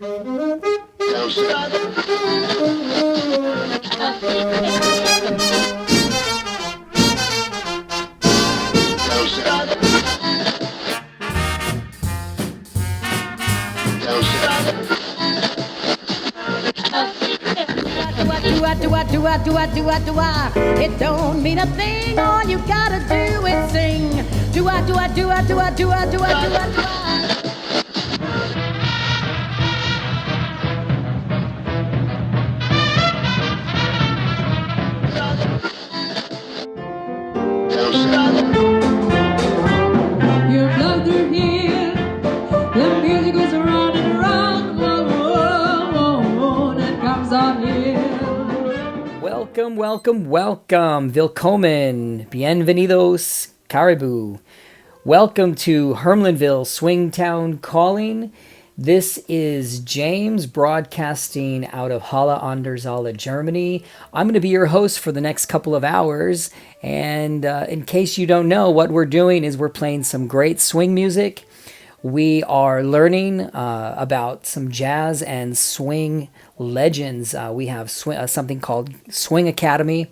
It don't mean a thing. All you gotta do is sing. Do I, do I, do I, do I, do I, do I, do I, do I. You're flying through here. The music goes around and around. Whoa, that comes on here. Welcome, welcome, welcome. Willkommen. Bienvenidos, Caribou. Welcome to Hermlinville Swingtown Calling. This is James broadcasting out of Halle an der Saale, Germany. I'm going to be your host for the next couple of hours. And in case you don't know, what we're doing is we're playing some great swing music. We are learning about some jazz and swing legends. We have something called Swing Academy.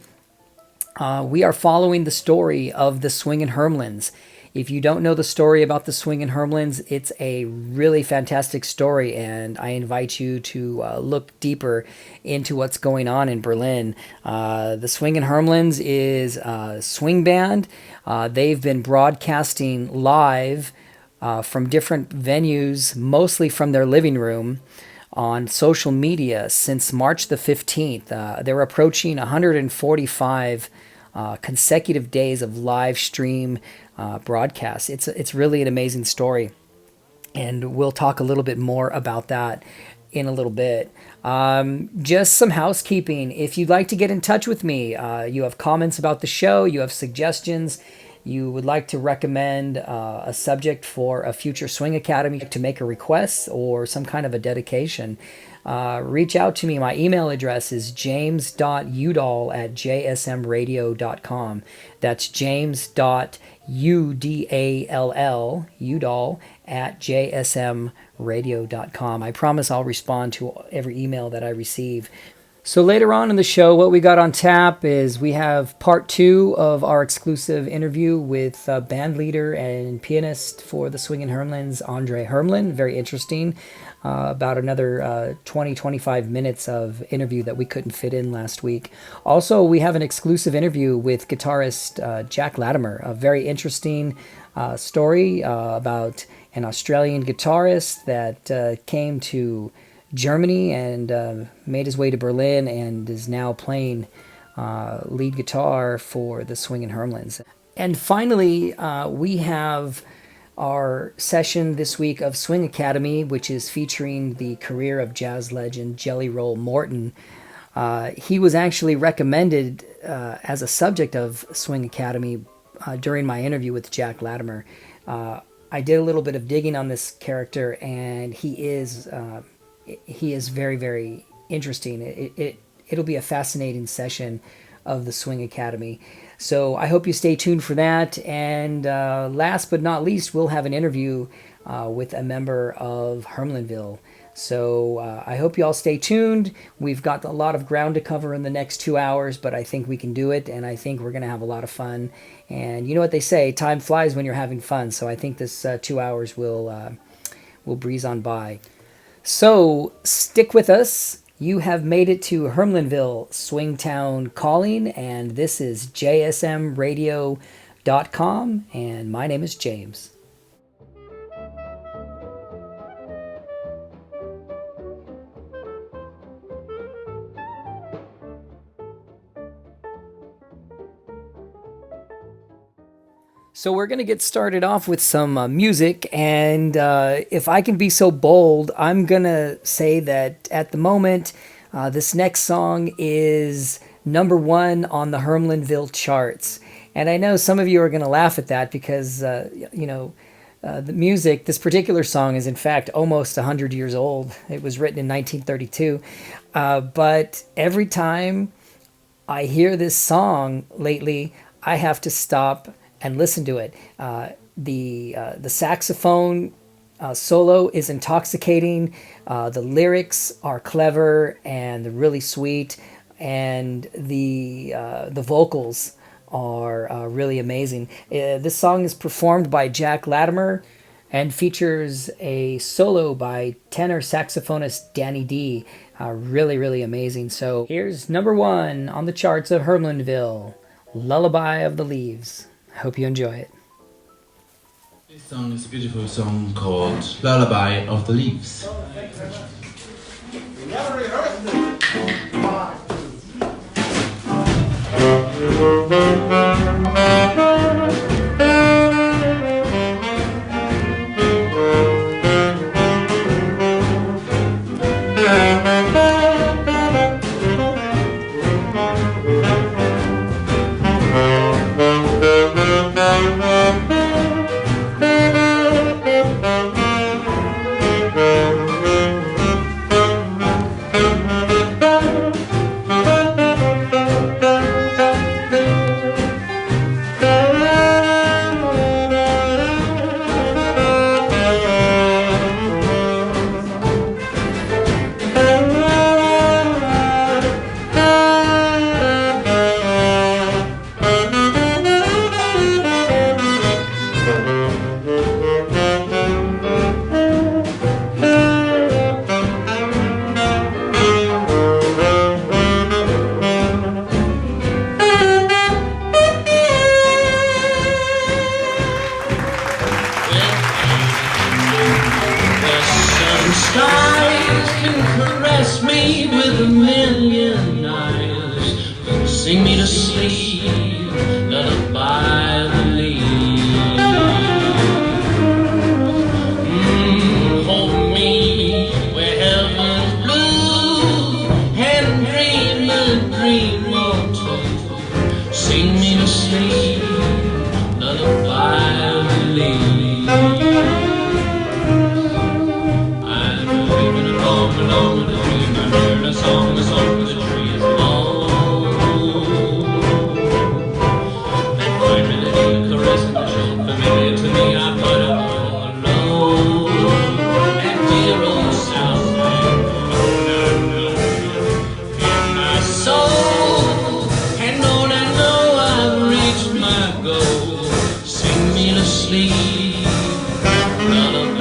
We are following the story of the Swingin' Hermlins. If you don't know the story about the Swingin' Hermlins, it's a really fantastic story, and I invite you to look deeper into what's going on in Berlin. The Swingin' Hermlins is a swing band. They've been broadcasting live from different venues, mostly from their living room, on social media since March the 15th. They're approaching 145 consecutive days of live stream broadcasts. It's really an amazing story, and we'll talk a little bit more about that in a little bit. Just some housekeeping. If you'd like to get in touch with me, you have comments about the show, you have suggestions, you would like to recommend a subject for a future Swing Academy, to make a request or some kind of a dedication, reach out to me. My email address is james.udall@jsmradio.com. That's james.udall, udall, at jsmradio.com. I promise I'll respond to every email that I receive. So later on in the show, what we got on tap is we have part 2 of our exclusive interview with band leader and pianist for the Swingin' Hermlins, Andre Hermlin. Very interesting. About another 20-25 minutes of interview that we couldn't fit in last week. Also, we have an exclusive interview with guitarist Jack Latimer. A very interesting story about an Australian guitarist that came to Germany and made his way to Berlin and is now playing lead guitar for the Swingin' Hermlins. And finally, we have our session this week of Swing Academy, which is featuring the career of jazz legend Jelly Roll Morton. He was actually recommended as a subject of Swing Academy during my interview with Jack Latimer. I did a little bit of digging on this character, and he is very, very interesting. It'll be a fascinating session of the Swing Academy. So I hope you stay tuned for that. And last but not least, we'll have an interview with a member of Hermlinville. So I hope you all stay tuned. We've got a lot of ground to cover in the next 2 hours, but I think we can do it, and I think we're going to have a lot of fun. And you know what they say, time flies when you're having fun. So I think this 2 hours will breeze on by. So stick with us. You have made it to Hermlinville Swingtown Calling, and this is JSMRadio.com, and my name is James. So we're going to get started off with some music, and if I can be so bold, I'm going to say that at the moment, this next song is number 1 on the Hermlinville charts. And I know some of you are going to laugh at that because, the music, this particular song is in fact almost 100 years old. It was written in 1932. But every time I hear this song lately, I have to stop and listen to it. The saxophone solo is intoxicating. The lyrics are clever and really sweet, and the vocals are really amazing. This song is performed by Jack Latimer and features a solo by tenor saxophonist Danny D. Really, really amazing. So here's number 1 on the charts of Hermanville, Lullaby of the Leaves. I hope you enjoy it. This song is a beautiful song called Lullaby of the Leaves. Never rehearsed it. Skies can caress me with a million eyes, sing me to sleep, lullaby of the leaves. Hold me where heaven's blue, and dream a dream or two, sing me to sleep, lullaby of the leaves. Along with the dream, I heard a song for the trees long. And my melody caressing the shore, familiar to me, I put up alone. And dear old Southland, in my soul, and on I know I've reached my goal. Sing me to sleep, lullaby.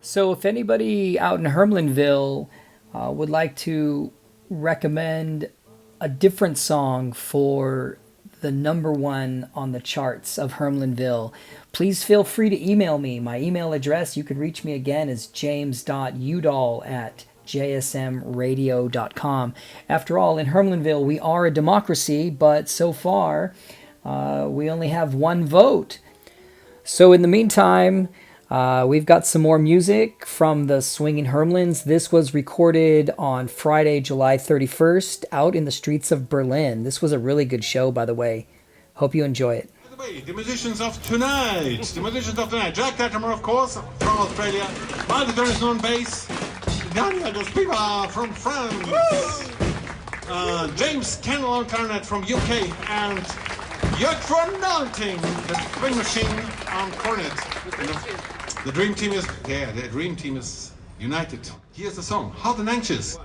So if anybody out in Hermanville would like to recommend a different song for the number 1 on the charts of Hermanville, please feel free to email me. My email address, you can reach me again, is james.udall@jsmradio.com. After all, in Hermanville, we are a democracy, but so far, we only have 1 vote. So in the meantime, we've got some more music from the Swingin' Hermlins. This was recorded on Friday, July 31st, out in the streets of Berlin. This was a really good show, by the way. Hope you enjoy it. By the way, the musicians of tonight. Jack Latimer, of course, from Australia. Michael Jones on bass. Daniel Dospiva from France. James Kennel on clarinet from UK. And Jörg Nalting, the swing machine on cornet. The dream team is united. Here's the song, Hot and Anxious.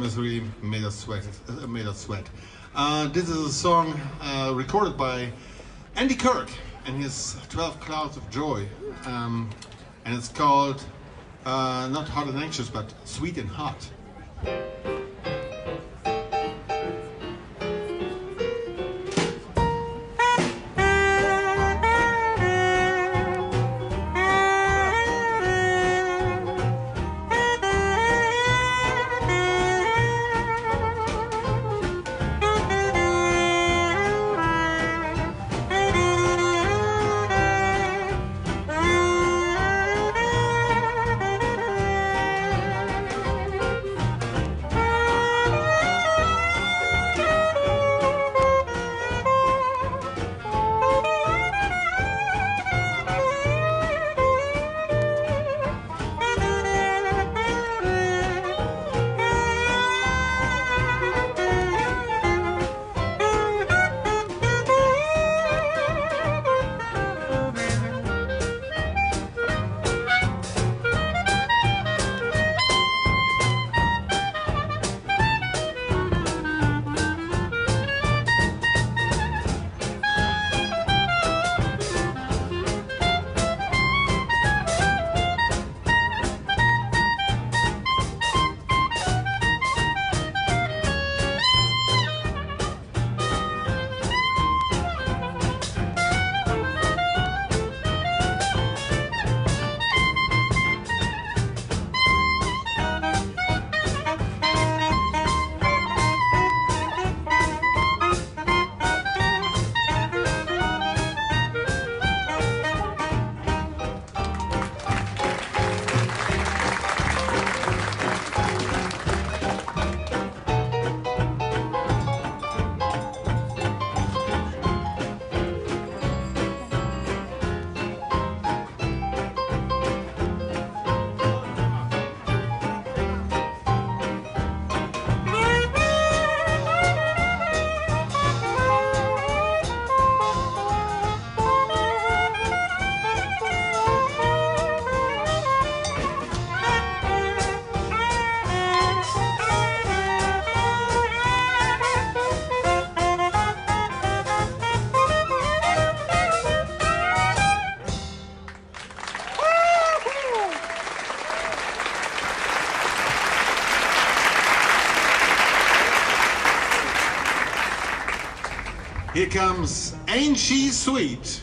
has really made us sweat. This is a song recorded by Andy Kirk and his 12 Clouds of Joy, and it's called not Hot and Anxious, but Sweet and Hot. Here comes Ain't She Sweet?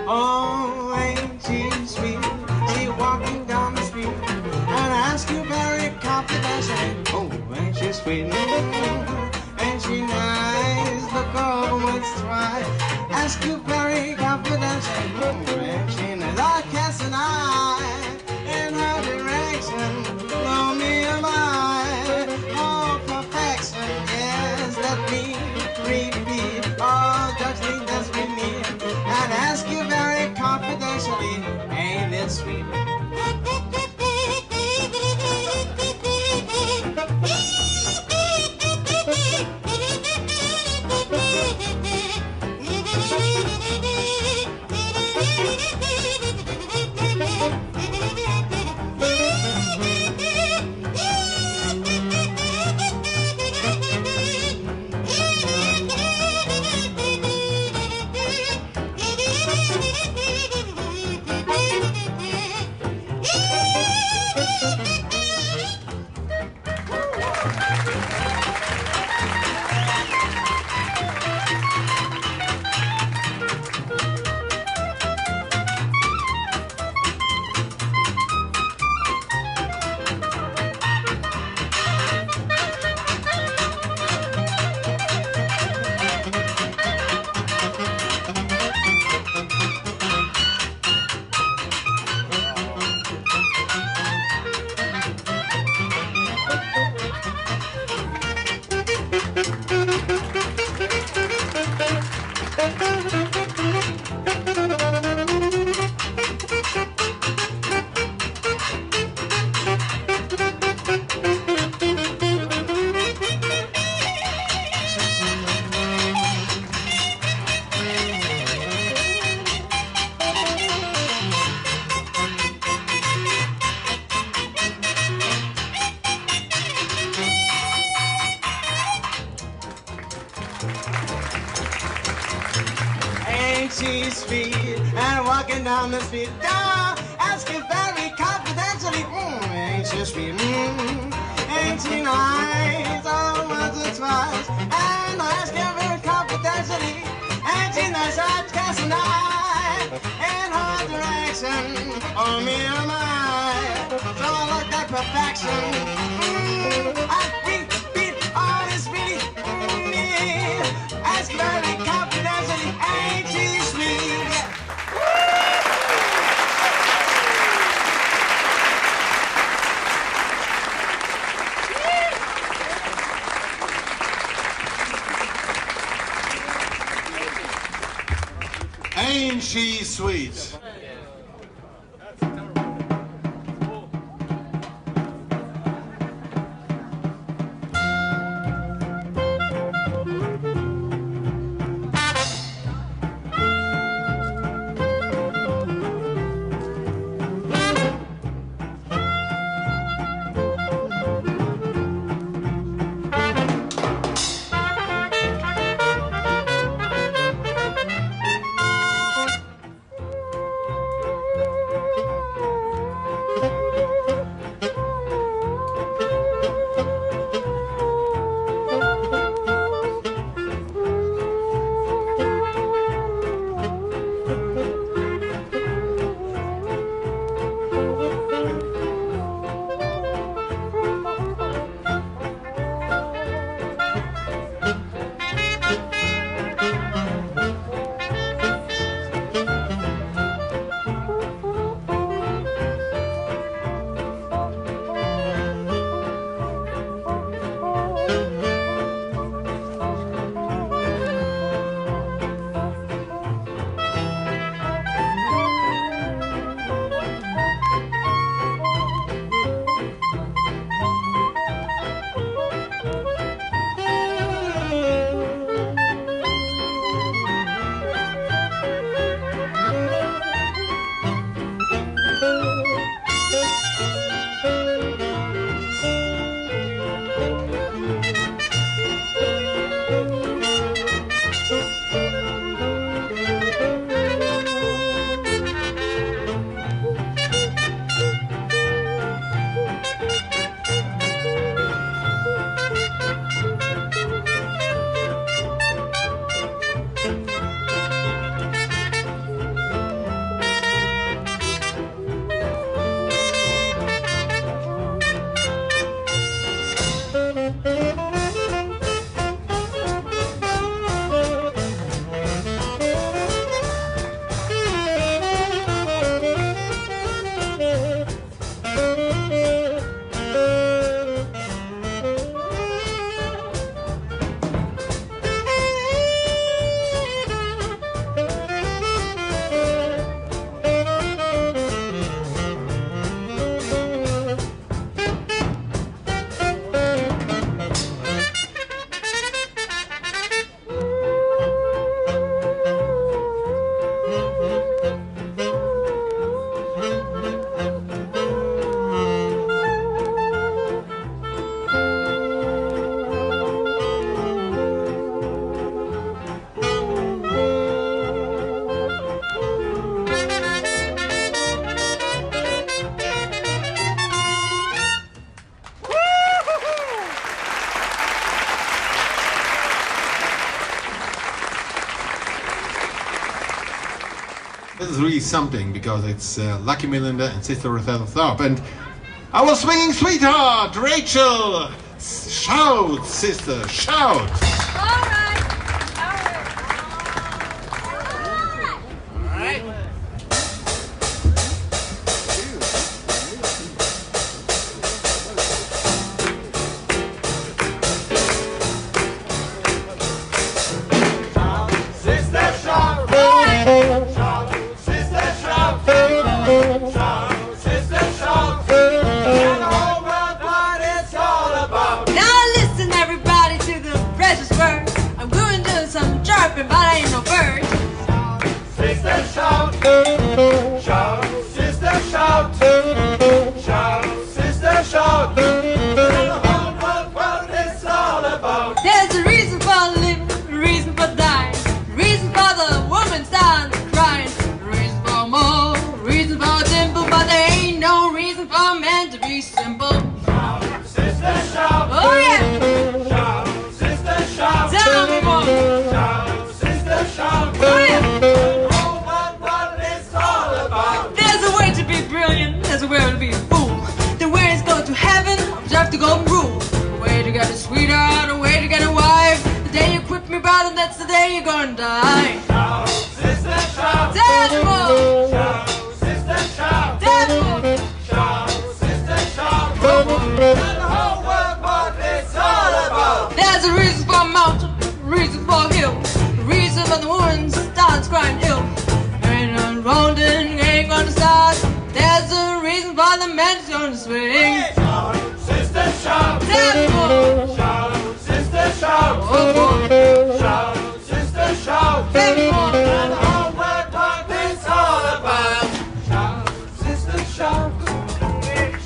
Oh, ain't she sweet? She walking down the street and ask you very confidentially. Oh, ain't she sweet? Ain't she nice? Look over once twice. Ask you very confidentially. Oh, ain't she nice? I cast an eye in her direction. Blow me a line. Oh, perfection. Yes, let me repeat. Oh, just think that's we need. And ask you very confidentially, ain't it sweet? she's sweet, and walking down the street, asking very confidentially, ain't she sweet, ain't she nice, oh, once or twice, and asking very confidentially, ain't she nice, I'd cast an eye in her direction, oh, me and my, so I look like perfection, I beat all this really, ask very confidentially, ain't she sweet? Ain't she sweet? This is really something because it's Lucky Melinda and Sister Rosetta Tharpe. And our swinging sweetheart, Rachel! Shout, sister, shout! Now listen everybody to the precious word. reason for a man to be simple. Shout, sister, shout. Oh yeah. Shout, sister, shout. Tell me more. Shout, sister, shout. Oh yeah. Oh, what it's all about. There's a way to be brilliant, there's a way to be a fool. The way is go to heaven, observe the golden rule. The way to get a sweetheart, a way to get a wife. The day you quit me, brother, that's the day you're gonna die. Shout, sister, shout. Tell me more. Shout, sister, shout. Tell me more. Shout, sister, shout. Tell the whole world what it's all about. There's a reason for a mountain, a reason for a hill, a reason for the woman starts crying ill. Ain't no rolling, ain't gonna start. There's a reason for the man's gonna swing. Shout, sister, shout. Tell me more. Shout, sister, shout. Oh boy. Shout, sister, shout. Tell me more. And the whole world what it's all about. Shout, sister, shout.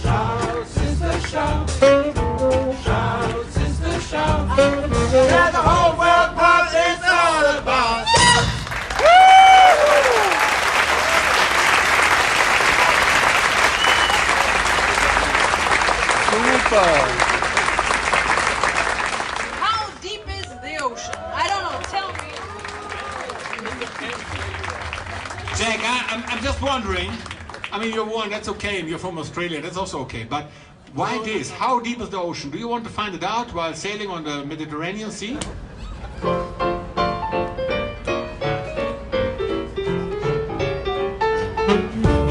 Shout, sister, shout. Shout, sister, shout. And the whole world what it's all about. How deep is the ocean? I don't know, tell me. Jack, I'm just wondering. I mean, you're one, that's okay, and you're from Australia, that's also okay. But why this? How deep is the ocean? Do you want to find it out while sailing on the Mediterranean Sea?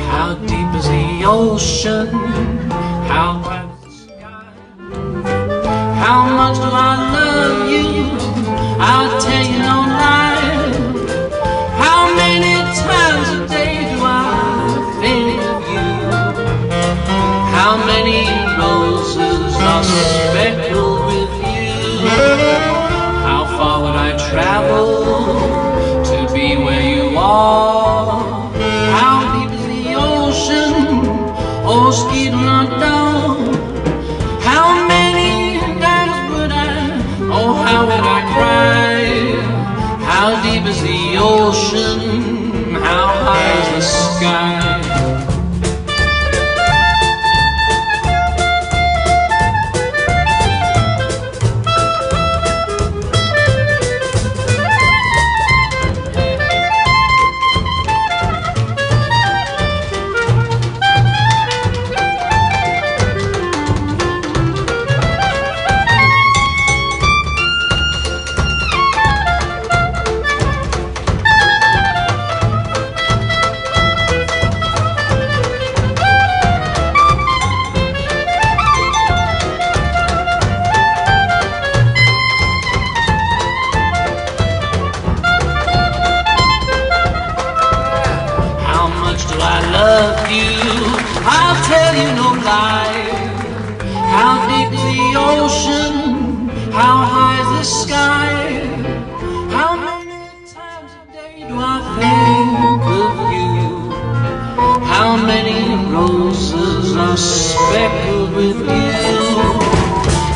How deep is the ocean? How wide is the sky? How much do I love you? I'll tell you no lie. How many times a day do I think of you? How many roses are speckled with you? How far would I travel to be where you are? How deep is the ocean? Oh, skid not down. How many times would I? Oh, how would I cry? How deep is the ocean? How high is the sky? I'll tell you no lie. How deep is the ocean? How high is the sky? How many times a day do I think of you? How many roses are speckled with you?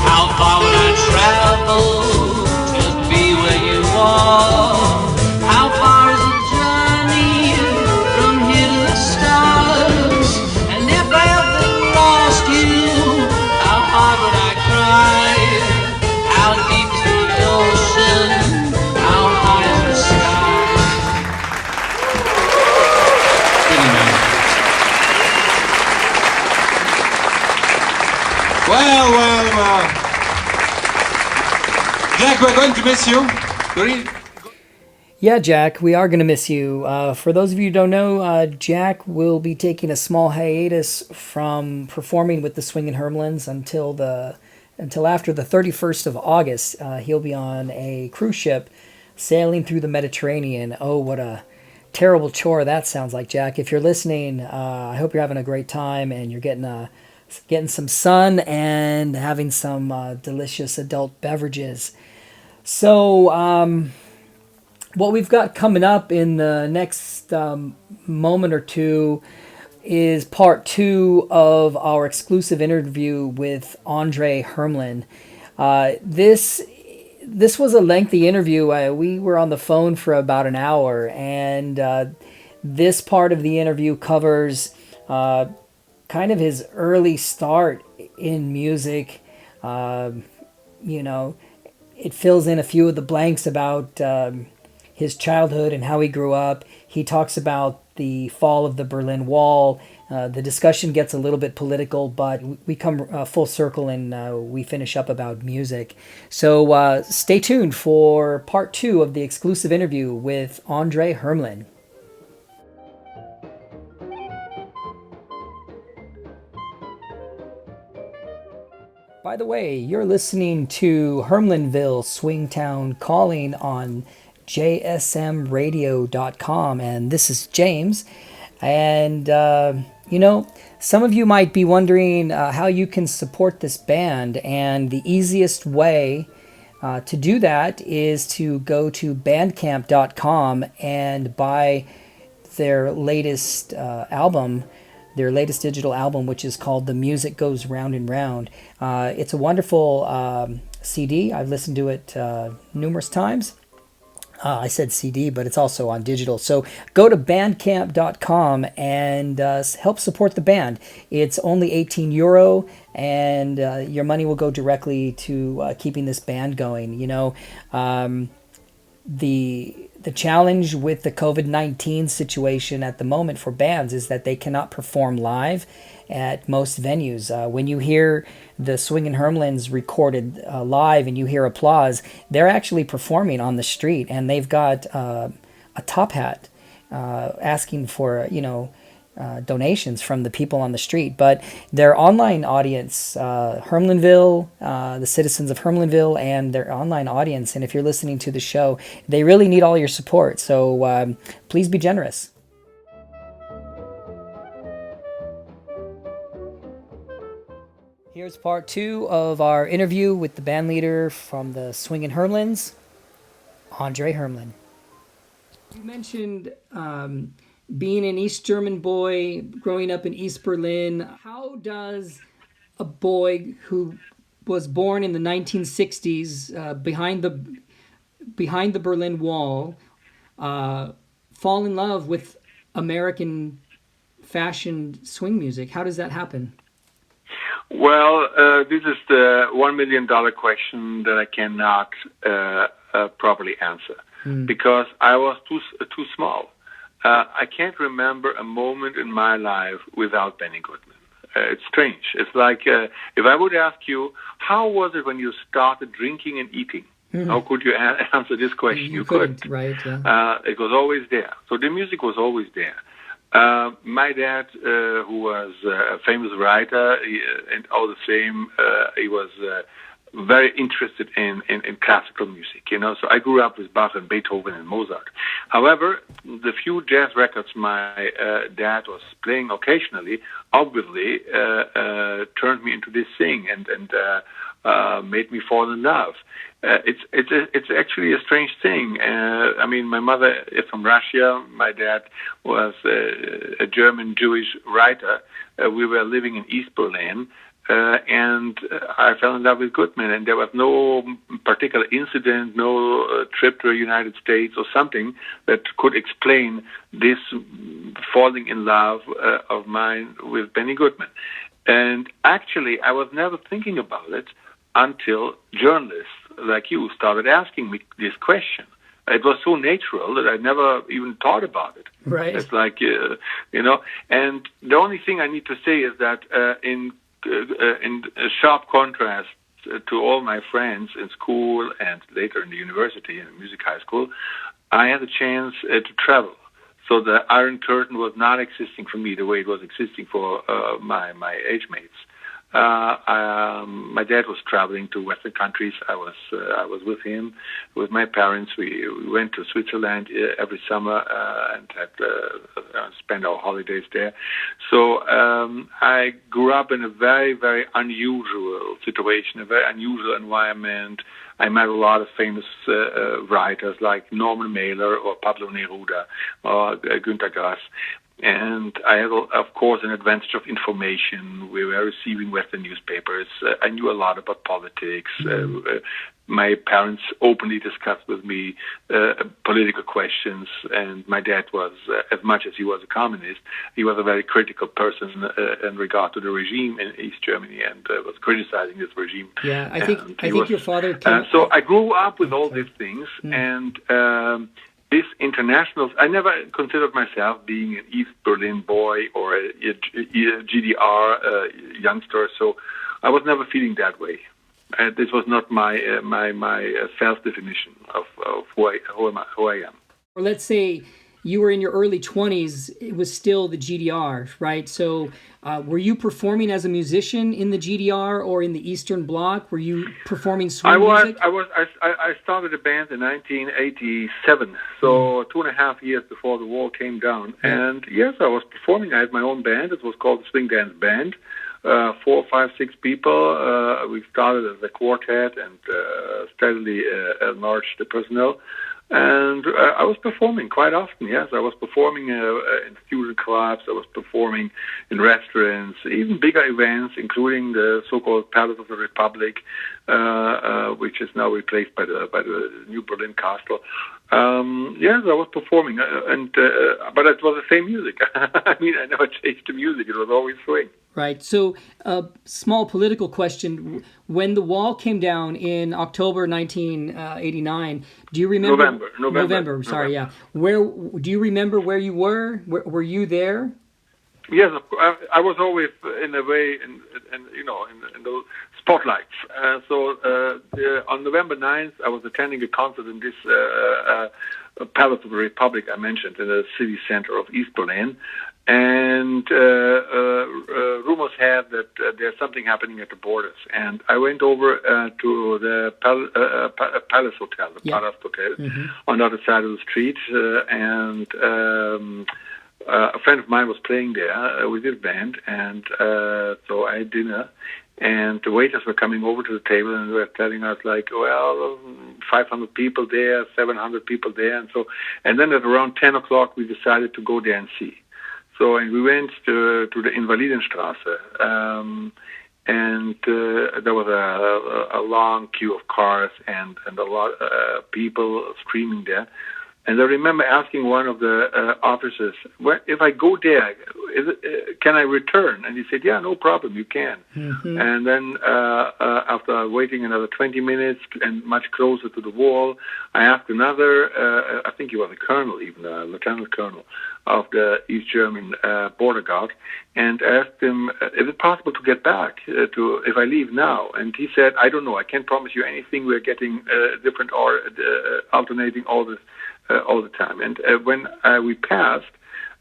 How far would I travel to be where you are? How far is the journey from here to the stars? And if I ever lost you, how hard would I cry? How deep is the ocean? How high is the sky? Pretty nice. Well. Jack, we're going to miss you. Yeah, Jack, we are going to miss you. For those of you who don't know, Jack will be taking a small hiatus from performing with the Swingin' Hermlins until after the 31st of August. He'll be on a cruise ship sailing through the Mediterranean. Oh, what a terrible chore that sounds like, Jack. If you're listening, I hope you're having a great time and you're getting some sun and having some delicious adult beverages. So, what we've got coming up in the next moment or two is part 2 of our exclusive interview with Andre Hermlin. This was a lengthy interview. We were on the phone for about an hour, and this part of the interview covers kind of his early start in music. You know, it fills in a few of the blanks about his childhood and how he grew up. He talks about the fall of the Berlin Wall. The discussion gets a little bit political, but we come full circle and we finish up about music. So stay tuned for part 2 of the exclusive interview with Andre Hermlin. By the way, you're listening to Hermlinville Swingtown Calling on JSMRadio.com, and this is James. And, you know, some of you might be wondering how you can support this band, and the easiest way to do that is to go to bandcamp.com and buy their latest album, their latest digital album, which is called The Music Goes Round and Round. It's a wonderful CD. I've listened to it numerous times. I said CD, but it's also on digital. So go to bandcamp.com and help support the band. It's only €18, and your money will go directly to keeping this band going. You know, the challenge with the COVID-19 situation at the moment for bands is that they cannot perform live at most venues. When you hear the Swingin' Hermlins recorded live and you hear applause, they're actually performing on the street, and they've got a top hat asking for, you know, donations from the people on the street. But their online audience, Hermlinville, the citizens of Hermlinville, and their online audience, and if you're listening to the show, they really need all your support. So please be generous. Here's part 2 of our interview with the band leader from the Swingin' Hermlins, Andre Hermlin. You mentioned being an East German boy, growing up in East Berlin. How does a boy who was born in the 1960s behind the Berlin Wall fall in love with American fashioned swing music? How does that happen? Well, this is the $1 million question that I cannot properly answer because I was too small. I can't remember a moment in my life without Benny Goodman. It's strange. It's like if I would ask you, how was it when you started drinking and eating? Mm-hmm. How could you answer this question? You couldn't. Right, yeah. It was always there. So the music was always there. My dad, who was a famous writer, and all the same, he was very interested in classical music, you know. So I grew up with Bach and Beethoven and Mozart. However, the few jazz records my dad was playing occasionally, obviously, turned me into this thing and made me fall in love. It's actually a strange thing. I mean, my mother is from Russia. My dad was a German Jewish writer. We were living in East Berlin. And I fell in love with Goodman, and there was no particular incident, no trip to the United States or something that could explain this falling in love of mine with Benny Goodman. And actually, I was never thinking about it until journalists like you started asking me this question. It was so natural that I never even thought about it. Right. It's like, you know, and the only thing I need to say is that in sharp contrast to all my friends in school and later in the university and music high school, I had a chance to travel. So the Iron Curtain was not existing for me the way it was existing for my age mates. My dad was traveling to Western countries. I was with him, with my parents. We went to Switzerland every summer and had spent our holidays there. So I grew up in a very, very unusual situation, a very unusual environment. I met a lot of famous writers like Norman Mailer or Pablo Neruda or Günter Grass. And I had, of course, an advantage of information. We were receiving Western newspapers. I knew a lot about politics. my parents openly discussed with me political questions, and my dad was, as much as he was a communist, he was a very critical person in regard to the regime in East Germany, and was criticizing this regime. Yeah, I think your father. So I grew up with all these things, and this internationals. I never considered myself being an East Berlin boy or a GDR youngster, so I was never feeling that way. This was not my self-definition of who I am. Or let's say you were in your early 20s, it was still the GDR, right? So were you performing as a musician in the GDR or in the Eastern Bloc? Were you performing swing music? I started a band in 1987, so 2.5 years before the wall came down. And yes, I was performing. I had my own band. It was called the Swing Dance Band. 4, 5, 6 people. We started as a quartet and steadily enlarged the personnel. And I was performing quite often, yes. I was performing in student clubs. I was performing in restaurants, even bigger events, including the so-called Palace of the Republic, which is now replaced by the new Berlin Castle. Yes, I was performing, but it was the same music. I mean, I never changed the music. It was always swing. Right. So, small political question. When the wall came down in October 1989, do you remember? November. Sorry, yeah. Where do you remember where you were? Were you there? Yes, I was always in a way in the spotlights. So on November 9th, I was attending a concert in this Palace of the Republic I mentioned in the city center of East Berlin. And rumors had that there's something happening at the borders. And I went over to the Palace Hotel, the Palast Hotel, on the other side of the street. And a friend of mine was playing there with his band. And so I had dinner. And the waiters were coming over to the table and they were telling us, like, well, 500 people there, 700 people there. And then at around 10 o'clock, we decided to go there and see. So, and we went to the Invalidenstraße, and there was a long queue of cars and a lot of people screaming there. And I remember asking one of the officers, if I go there, can I return? And he said, yeah, no problem, you can. Mm-hmm. And then after waiting another 20 minutes and much closer to the wall, I asked another, I think he was a colonel even, a lieutenant colonel of the East German border guard, and asked him, is it possible to get back if I leave now? And he said, I don't know, I can't promise you anything. We're getting different or alternating all the time. And when we passed,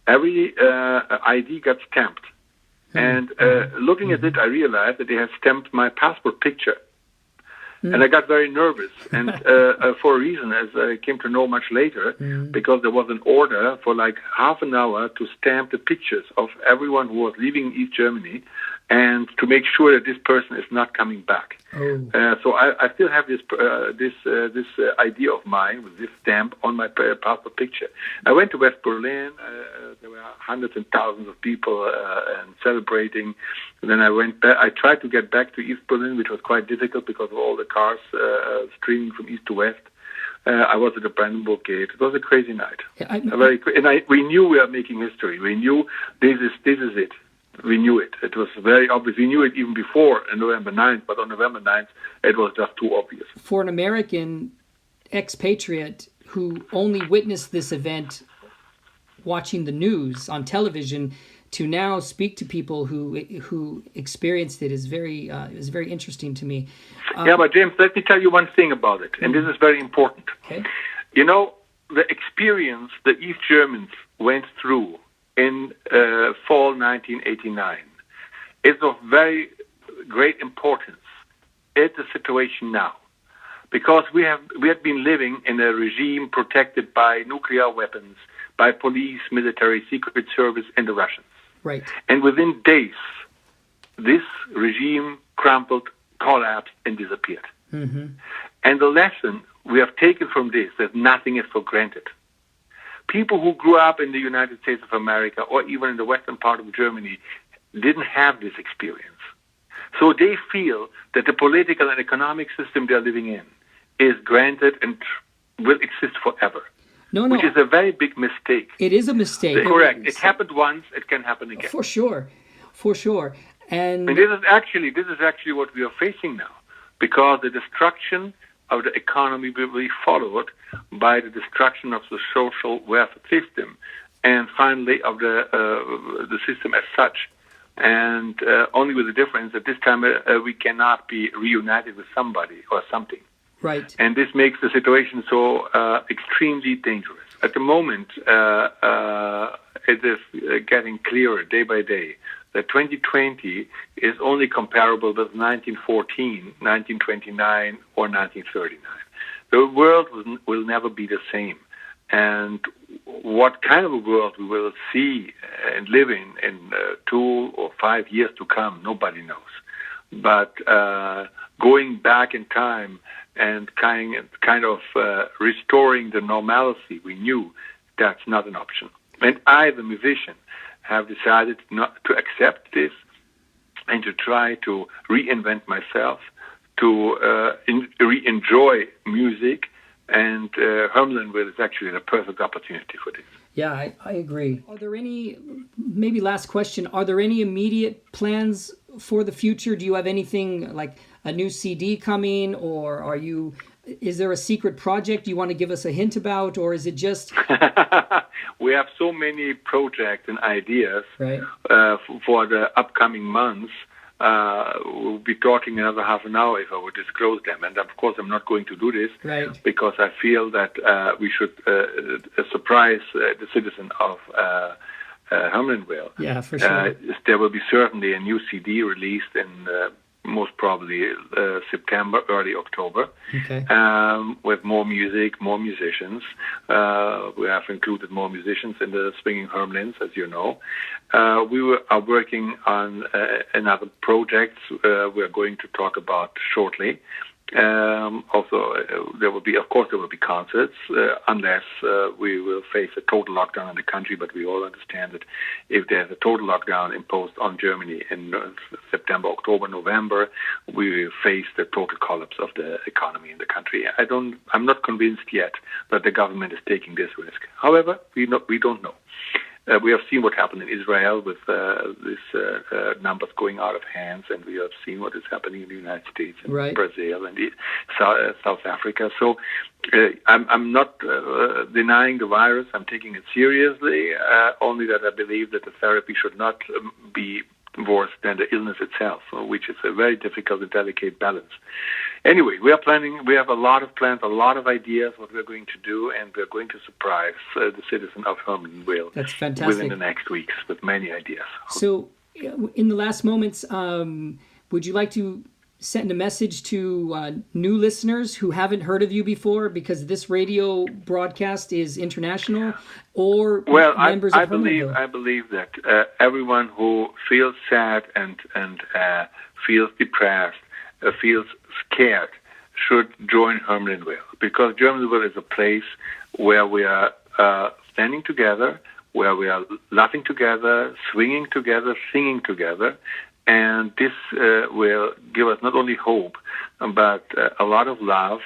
every ID got stamped. And looking at it, I realized that they had stamped my passport picture. And I got very nervous, and for a reason, as I came to know much later, because there was an order for like half an hour to stamp the pictures of everyone who was leaving East Germany, and to make sure that this person is not coming back. So I still have this idea of mine with this stamp on my passport picture. I went to West Berlin. There were hundreds and thousands of people and celebrating. And then I went back. I tried to get back to East Berlin, which was quite difficult because of all the cars streaming from east to west. I was at the Brandenburg Gate. It was a crazy night. We knew we were making history. We knew this is it. We knew it. It was very obvious. We knew it even before November 9th, but on November 9th, it was just too obvious. For an American expatriate who only witnessed this event watching the news on television, to now speak to people who experienced it is very interesting to me. Yeah, but James, let me tell you one thing about it, and this is very important. Okay. You know, the experience the East Germans went through in fall 1989 is of very great importance at the situation now, because we had been living in a regime protected by nuclear weapons, by police, military, secret service, and the Russians. Right. And within days, this regime crumbled, collapsed, and disappeared. Mm-hmm. And the lesson we have taken from this, that nothing is for granted. People who grew up in the United States of America or even in the western part of Germany didn't have this experience. So they feel that the political and economic system they're living in is granted and will exist forever. No. Which is a very big mistake. It is a mistake. Correct. It happened once. It can happen again. For sure. And this is actually what we are facing now, because the destruction of the economy will be followed by the destruction of the social welfare system, and finally of the system as such. And only with the difference that this time we cannot be reunited with somebody or something. Right. And this makes the situation so extremely dangerous. At the moment, it is getting clearer day by day that 2020 is only comparable with 1914, 1929, or 1939. The world will never be the same. And what kind of a world we will see and live in 2 or 5 years to come, nobody knows. But going back in time and kind of restoring the normalcy we knew, that's not an option. And I, the musician, have decided not to accept this and to try to reinvent myself, to re-enjoy music, and Hermlinville is actually the perfect opportunity for this. Yeah, I agree. Are there any, maybe last question, are there any immediate plans for the future? Do you have anything like a new CD coming, or is there a secret project you want to give us a hint about, or is it just... We have so many projects and ideas right. For the upcoming months. We'll be talking another half an hour if I would disclose them. And of course, I'm not going to do this because I feel that we should surprise the citizen of Hermlinville. Yeah, for sure. There will be certainly a new CD released in most probably September, early October, with more music, more musicians. We have included more musicians in the Swinging Hermlins, as you know. We are working on another project we are going to talk about shortly. Also, there will be concerts, unless we will face a total lockdown in the country. But we all understand that if there's a total lockdown imposed on Germany in September, October, November, we will face the total collapse of the economy in the country. I'm not convinced yet that the government is taking this risk. However, we don't know. We have seen what happened in Israel with these numbers going out of hands, and we have seen what is happening in the United States and Brazil and South Africa. So I'm not denying the virus. I'm taking it seriously, only that I believe that the therapy should not be worse than the illness itself, which is a very difficult and delicate balance. Anyway, we are planning. We have a lot of plans, a lot of ideas what we're going to do, and we're going to surprise the citizen of Hermlinville. That's fantastic. Within the next weeks with many ideas. So, in the last moments, would you like to send a message to new listeners who haven't heard of you before, because this radio broadcast is international, or members of Hermlinville? I believe that everyone who feels sad and feels depressed, feels scared, should join Hermlinville, because Hermlinville is a place where we are standing together, where we are laughing together, swinging together, singing together, and this will give us not only hope, but a lot of love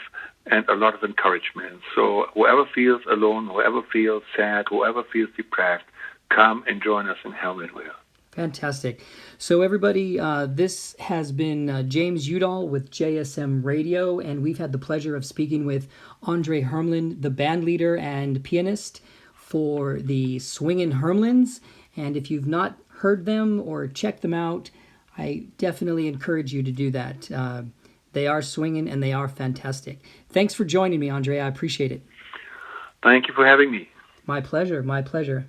and a lot of encouragement. So whoever feels alone, whoever feels sad, whoever feels depressed, come and join us in Hermlinville. Fantastic. So everybody, this has been James Udall with JSM Radio, and we've had the pleasure of speaking with Andre Hermlin, the band leader and pianist for the Swingin' Hermlins. And if you've not heard them or checked them out, I definitely encourage you to do that. They are swinging and they are fantastic. Thanks for joining me, Andre. I appreciate it. Thank you for having me. My pleasure. My pleasure.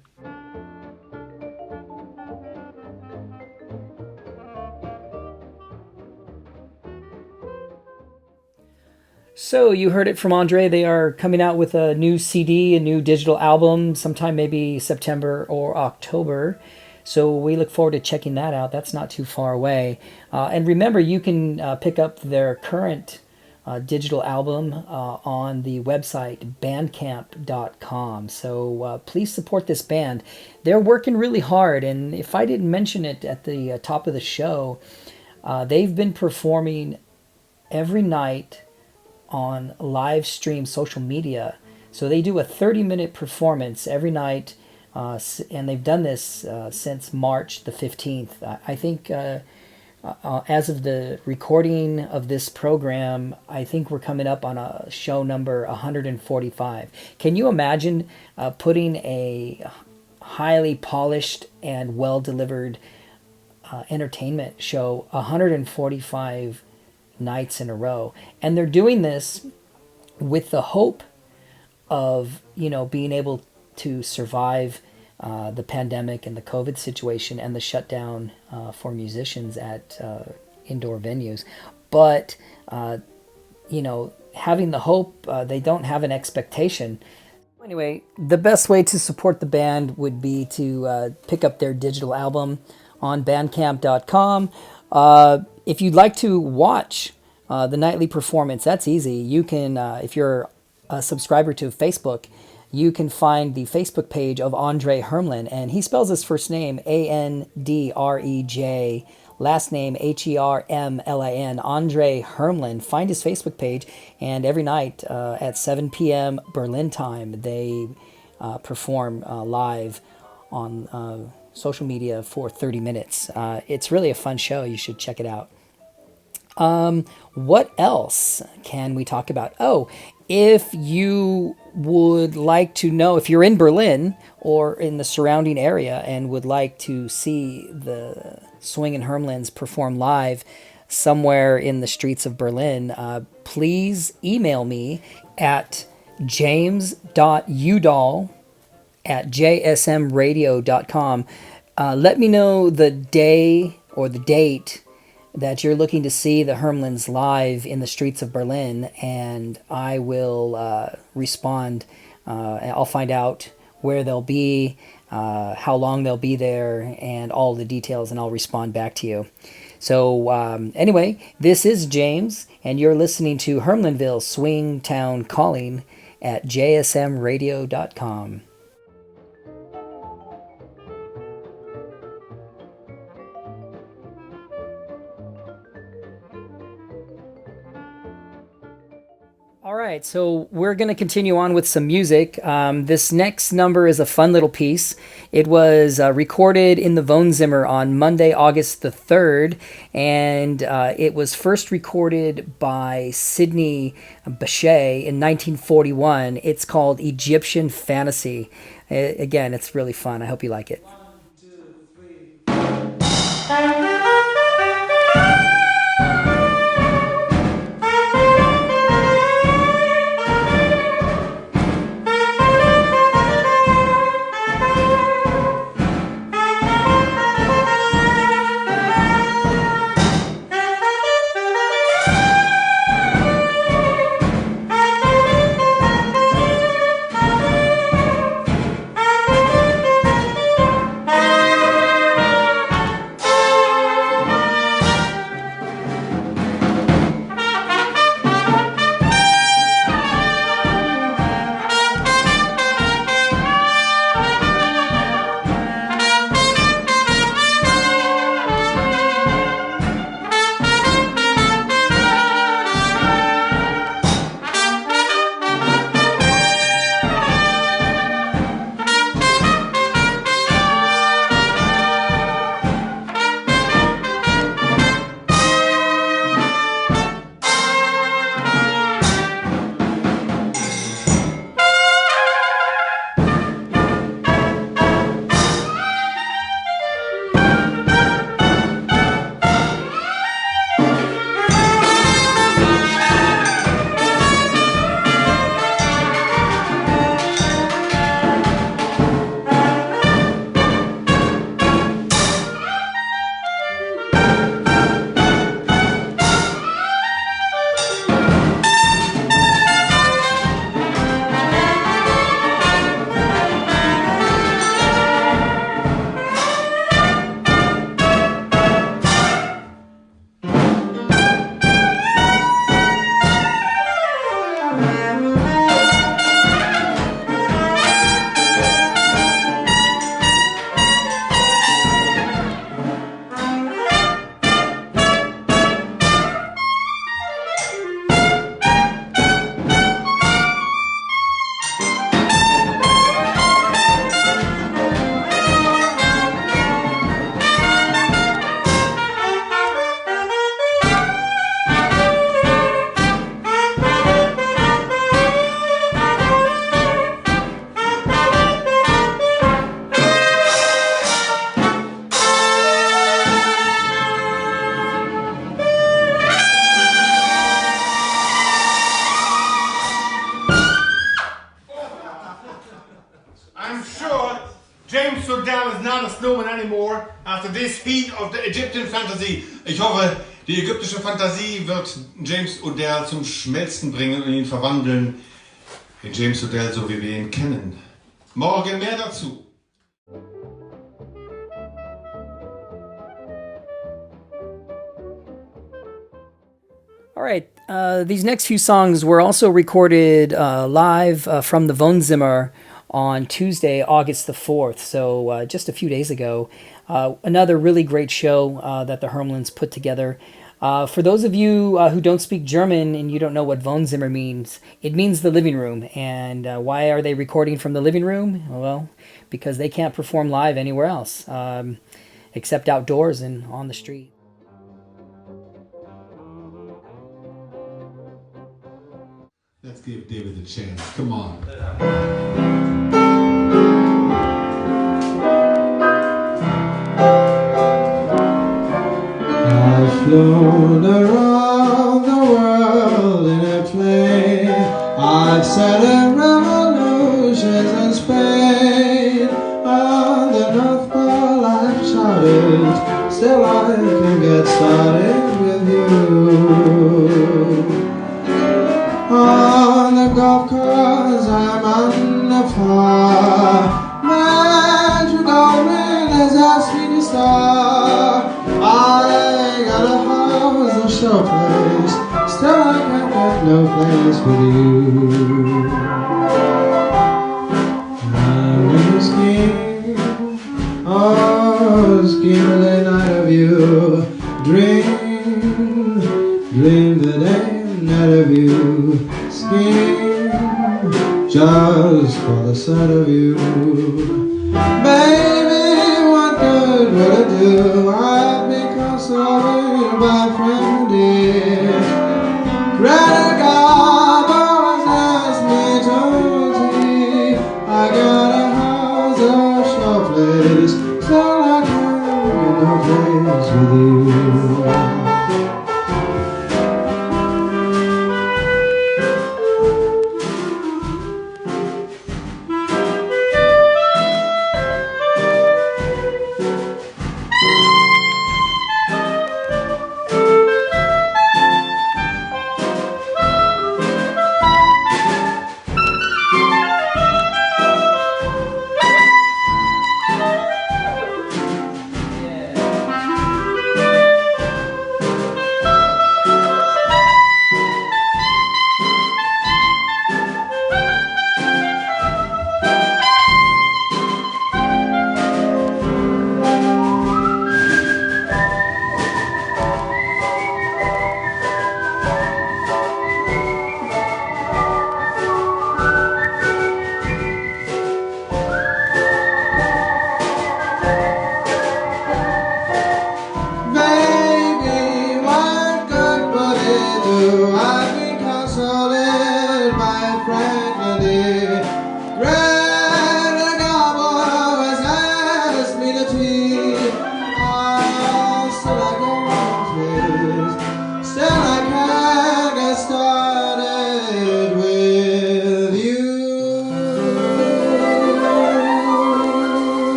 So you heard it from Andre. They are coming out with a new CD, a new digital album, sometime maybe September or October. So we look forward to checking that out. That's not too far away. And remember, you can pick up their current digital album on the website bandcamp.com. So please support this band. They're working really hard. And if I didn't mention it at the top of the show, they've been performing every night on live stream social media. So they do a 30-minute performance every night, and they've done this since March the 15th. I think as of the recording of this program, I think we're coming up on a show number 145. Can you imagine putting a highly polished and well-delivered entertainment show 145 nights in a row? And they're doing this with the hope of, being able to survive the pandemic and the COVID situation and the shutdown for musicians at indoor venues. But, having the hope, they don't have an expectation. Anyway, the best way to support the band would be to pick up their digital album on bandcamp.com. If you'd like to watch the nightly performance, that's easy. You can, if you're a subscriber to Facebook, you can find the Facebook page of Andre Hermlin, and he spells his first name Andrej, last name Hermlin, Andre Hermlin. Find his Facebook page, and every night at 7 p.m. Berlin time, they perform live on social media for 30 minutes. It's really a fun show. You should check it out. What else can we talk about? Oh, if you would like to know, if you're in Berlin or in the surrounding area and would like to see the Swingin' Hermlins perform live somewhere in the streets of Berlin, please email me at james.udall@jsmradio.com. Let me know the day or the date that you're looking to see the Hermlins live in the streets of Berlin, and I will respond. I'll find out where they'll be, how long they'll be there, and all the details, and I'll respond back to you. So anyway, this is James, and you're listening to Hermlinville Swing Town Calling at jsmradio.com. All right, so we're going to continue on with some music. This next number is a fun little piece. It was recorded in the Wohnzimmer on Monday, August the 3rd, and it was first recorded by Sidney Bechet in 1941. It's called Egyptian Fantasy. Again, it's really fun. I hope you like it. 1, 2, 3. After this feat of the Egyptian fantasy, ich hoffe, die ägyptische Fantasie wird James O'Dell zum Schmelzen bringen und ihn verwandeln in James O'Dell, so wie wir ihn kennen. Morgen mehr dazu. All right, these next few songs were also recorded live from the Wohnzimmer on Tuesday, August the 4th, so just a few days ago. Another really great show that the Hermlins put together. For those of you who don't speak German and you don't know what Wohnzimmer means, it means the living room. And why are they recording from the living room? Well, because they can't perform live anywhere else, except outdoors and on the street. Let's give David a chance. Come on. I've flown around the world in a plane. I've set up revolutions in Spain. On the North Pole I've shouted, still I can get started with you. On the golf course I'm under par. Magical wind has asked me to start. I got a house, a show place, still I can't get no place with you. I'm in a scheme, oh, scheme the night of you. Dream the day night of you. Scheme just for the sight of you. Baby, what good would it do? I've been consoled by a friend dear. Greta Garbo has asked me to tea. I got a house, a show place, so I can't get no place with you.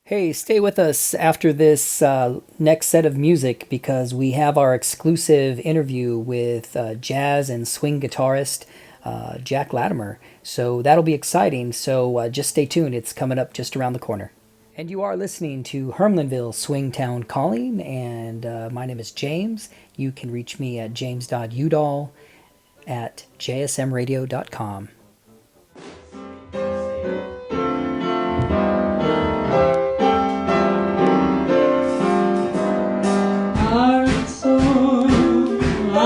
Hey, stay with us after this next set of music because we have our exclusive interview with jazz and swing guitarist Jack Latimer. So that'll be exciting. So just stay tuned. It's coming up just around the corner. And you are listening to Hermlinville Swingtown Calling. And my name is James. You can reach me at james.udall@jsmradio.com. I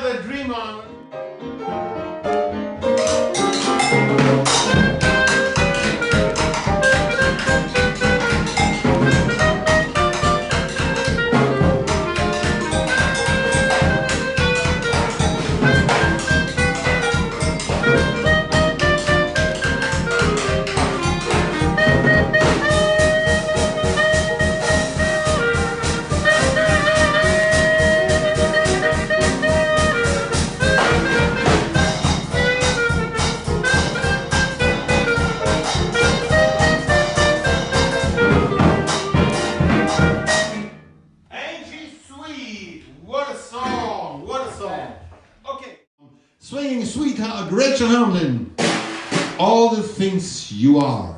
gotta dream on. Swinging sweetheart, Rachel Hamlin. All the things you are.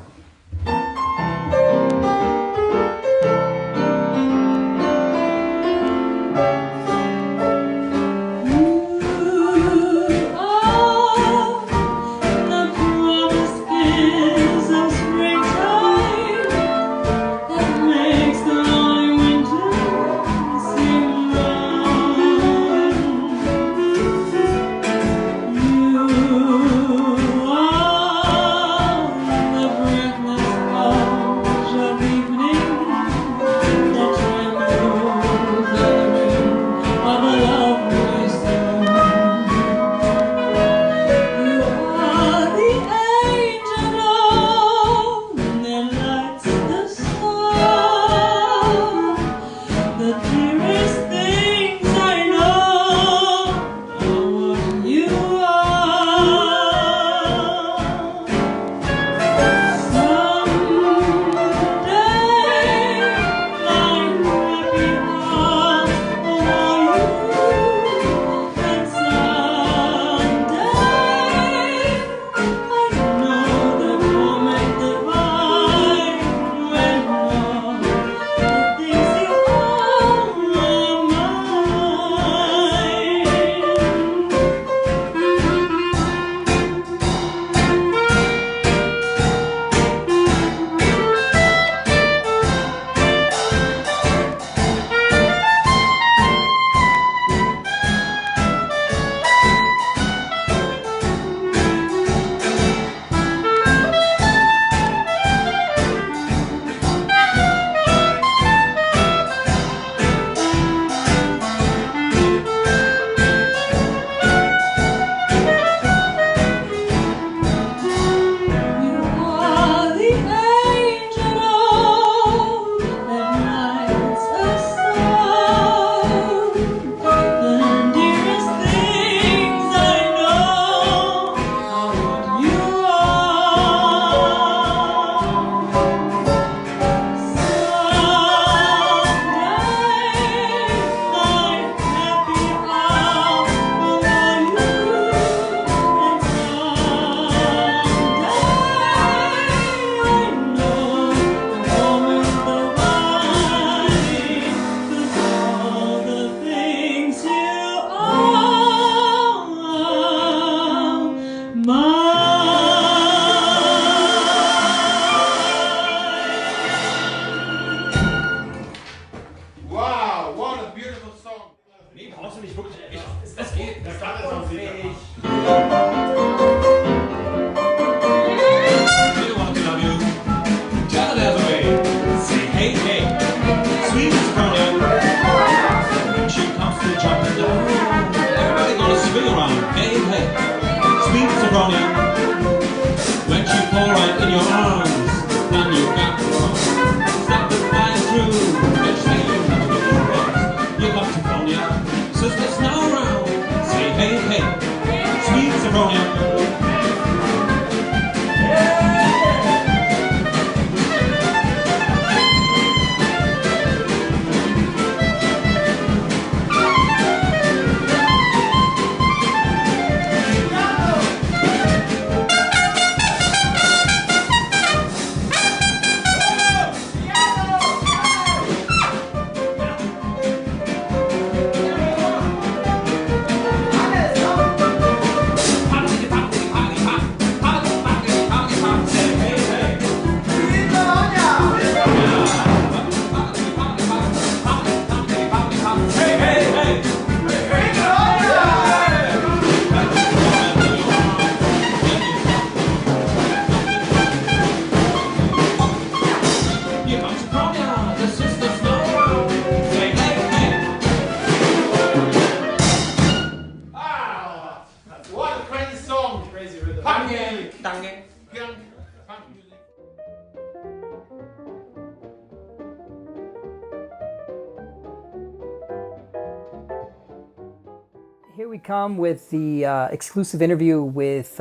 Here we come with the exclusive interview with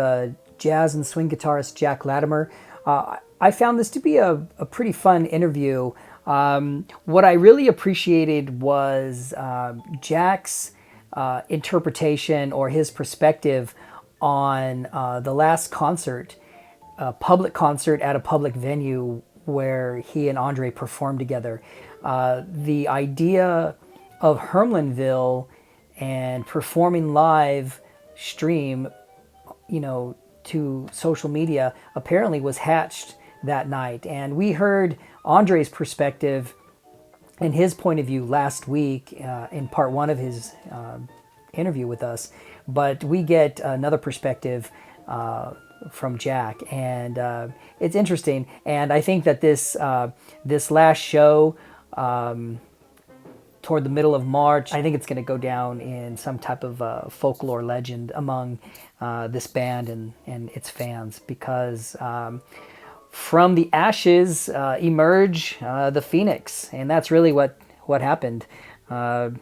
jazz and swing guitarist Jack Latimer. I found this to be a pretty fun interview. What I really appreciated was Jack's interpretation or his perspective on the last concert, a public concert at a public venue where he and Andre performed together. The idea of Hermlinville and performing live stream, to social media apparently was hatched that night. And we heard Andre's perspective and his point of view last week in part one of his interview with us. But we get another perspective from Jack, and it's interesting. And I think that this last show, toward the middle of March, I think it's going to go down in some type of folklore legend among this band and its fans, because from the ashes emerge the phoenix, and that's really what happened. Turning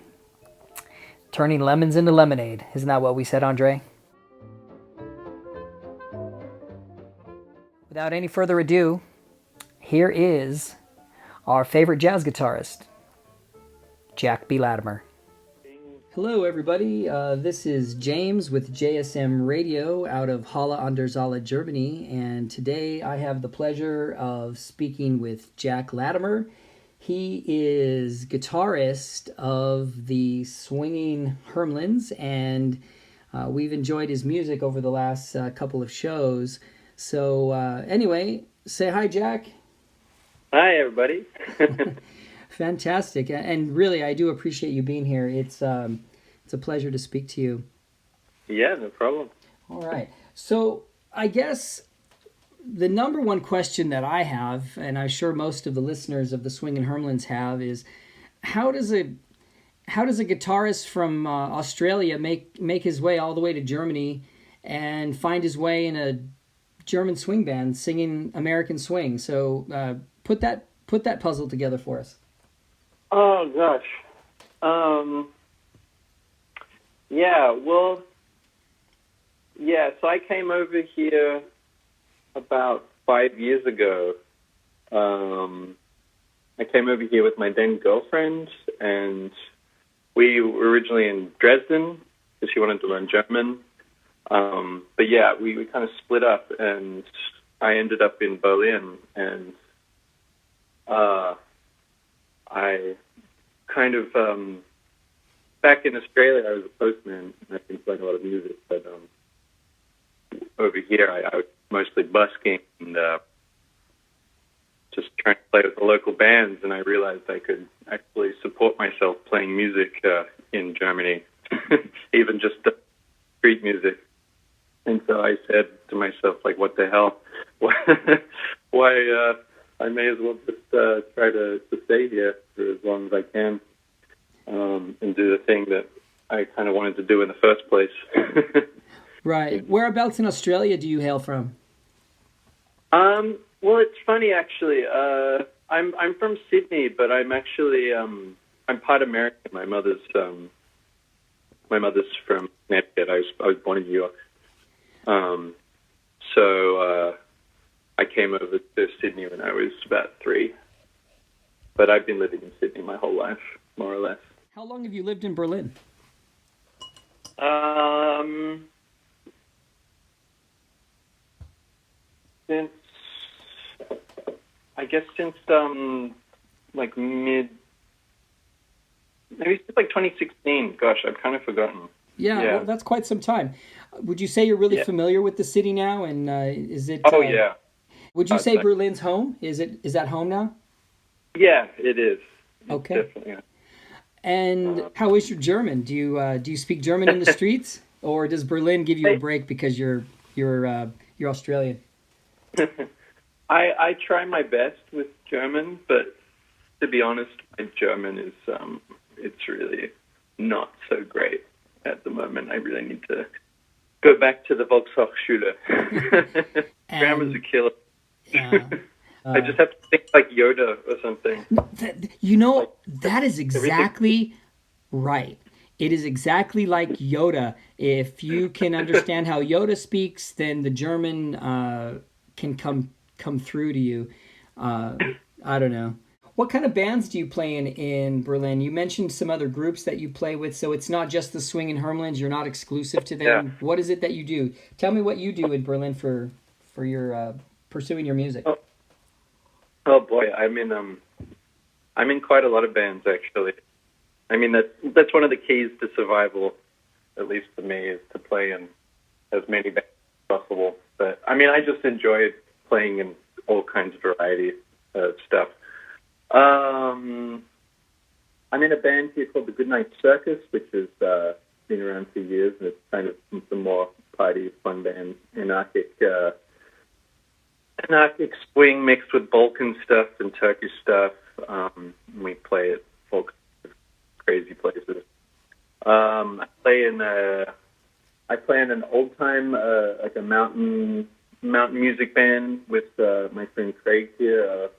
lemons into lemonade. Isn't that what we said, Andre? Without any further ado, here is our favorite jazz guitarist, Jack B. Latimer. Hello, everybody. This is James with JSM Radio out of Halle an der Saale, Germany. And today I have the pleasure of speaking with Jack Latimer. He is guitarist of the Swinging Hermlins, and we've enjoyed his music over the last couple of shows. So anyway, say hi, Jack. Hi, everybody. Fantastic, and really, I do appreciate you being here. It's a pleasure to speak to you. Yeah, no problem. All right. So I guess the number one question that I have, and I'm sure most of the listeners of the Swingin' Hermlins have, is how does a guitarist from Australia make his way all the way to Germany and find his way in a German swing band singing American swing? So put that puzzle together for us. Oh, gosh. So I came over here about 5 years ago. I came over here with my then girlfriend, and we were originally in Dresden because she wanted to learn German. But yeah, we kind of split up, and I ended up in Berlin, and I kind of, back in Australia, I was a postman, and I've been playing a lot of music, but over here I was mostly busking and just trying to play with the local bands, and I realized I could actually support myself playing music in Germany, even just street music. And so I said to myself, like, what the hell? Why I may as well just try to stay here for as long as I can and do the thing that I kind of wanted to do in the first place. Right. Whereabouts in Australia do you hail from? Well, it's funny, actually. I'm from Sydney, but I'm actually I'm part American. My mother's from Connecticut. I was born in New York. So I came over to Sydney when I was about 3. But I've been living in Sydney my whole life, more or less. How long have you lived in Berlin? Since like maybe since like 2016. Gosh, I've kind of forgotten. Yeah. Well, that's quite some time. Would you say you're really familiar with the city now? And is it? Oh yeah. Would you say Berlin's home? Is that home now? Yeah, it is. Okay. Definitely. Yeah. And how is your German? Do you speak German in the streets, or does Berlin give you a break because you're Australian? I try my best with German, but to be honest, my German is it's really not so great at the moment. I really need to go back to the Volkshochschule. Grammar's a killer. Yeah. I just have to think like Yoda or something. That is exactly right. It is exactly like Yoda. If you can understand how Yoda speaks, then the German can come through to you. I don't know. What kind of bands do you play in Berlin? You mentioned some other groups that you play with, so it's not just the Swingin' Hermlins. You're not exclusive to them. Yeah. What is it that you do? Tell me what you do in Berlin for your pursuing your music. Oh boy, I'm in quite a lot of bands actually. I mean that's one of the keys to survival, at least for me, is to play in as many bands as possible. But I mean, I just enjoy playing in all kinds of variety of stuff. I'm in a band here called the Goodnight Circus, which has been around for years, and it's kind of some more party, fun band, anarchic swing mixed with Balkan stuff and Turkish stuff. We play at all kinds of crazy places. I play in an old time like a mountain music band with my friend Craig here.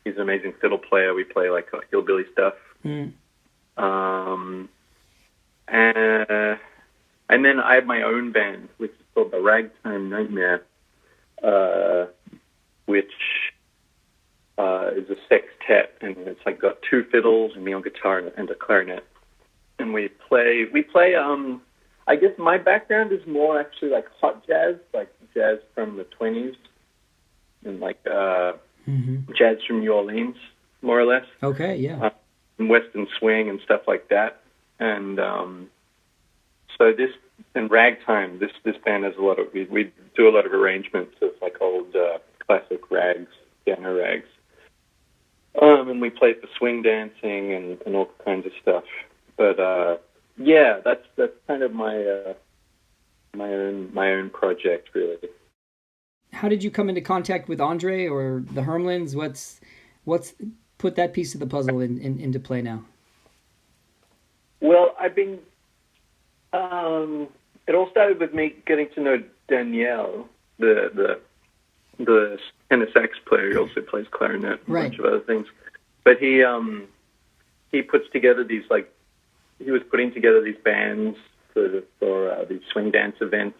He's an amazing fiddle player. We play like hillbilly stuff. And then I have my own band, which is called the Ragtime Nightmare, which is a sextet, and it's like got two fiddles and me on guitar and a clarinet. And we play. I guess my background is more actually like hot jazz, like jazz from the 20s, and like jazz from New Orleans, more or less. Okay, yeah. And Western swing and stuff like that. And so this and ragtime. This band has a lot of. We do a lot of arrangements of like old classic rags, piano rags. And we play for swing dancing and all kinds of stuff. But yeah, that's kind of my own project, really. How did you come into contact with Andre or the Hermlins? What's put that piece of the puzzle into play now? Well, I've been. It all started with me getting to know Danielle, the tenor sax player. He also plays clarinet and a bunch of other things. But he puts together these he was putting together these bands for these swing dance events,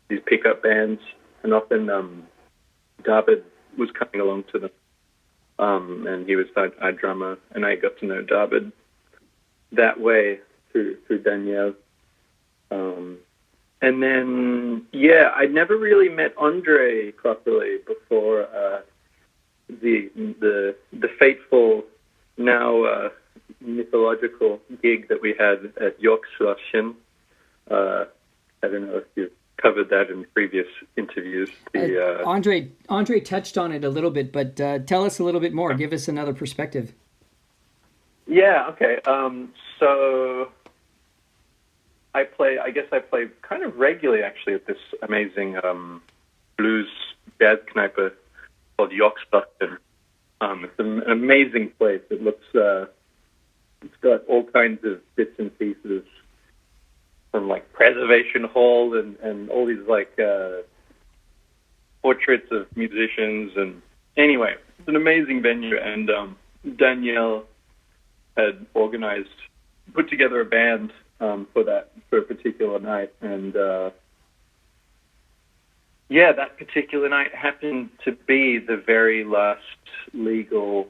these pickup bands, and often David was coming along to them, and he was our drummer, and I got to know David that way through Danielle. And then, yeah, I'd never really met Andre properly before the fateful, now mythological gig that we had at Yorkshire. I don't know if you've covered that in previous interviews. Andre touched on it a little bit, but tell us a little bit more. Give us another perspective. Yeah, okay. So I play kind of regularly, actually, at this amazing blues jazz kneipe called Yorkshire. It's an amazing place. It looks, it's got all kinds of bits and pieces from like Preservation Hall and all these like portraits of musicians. And anyway, it's an amazing venue. And Danielle had put together a band for a particular night, and that particular night happened to be the very last legal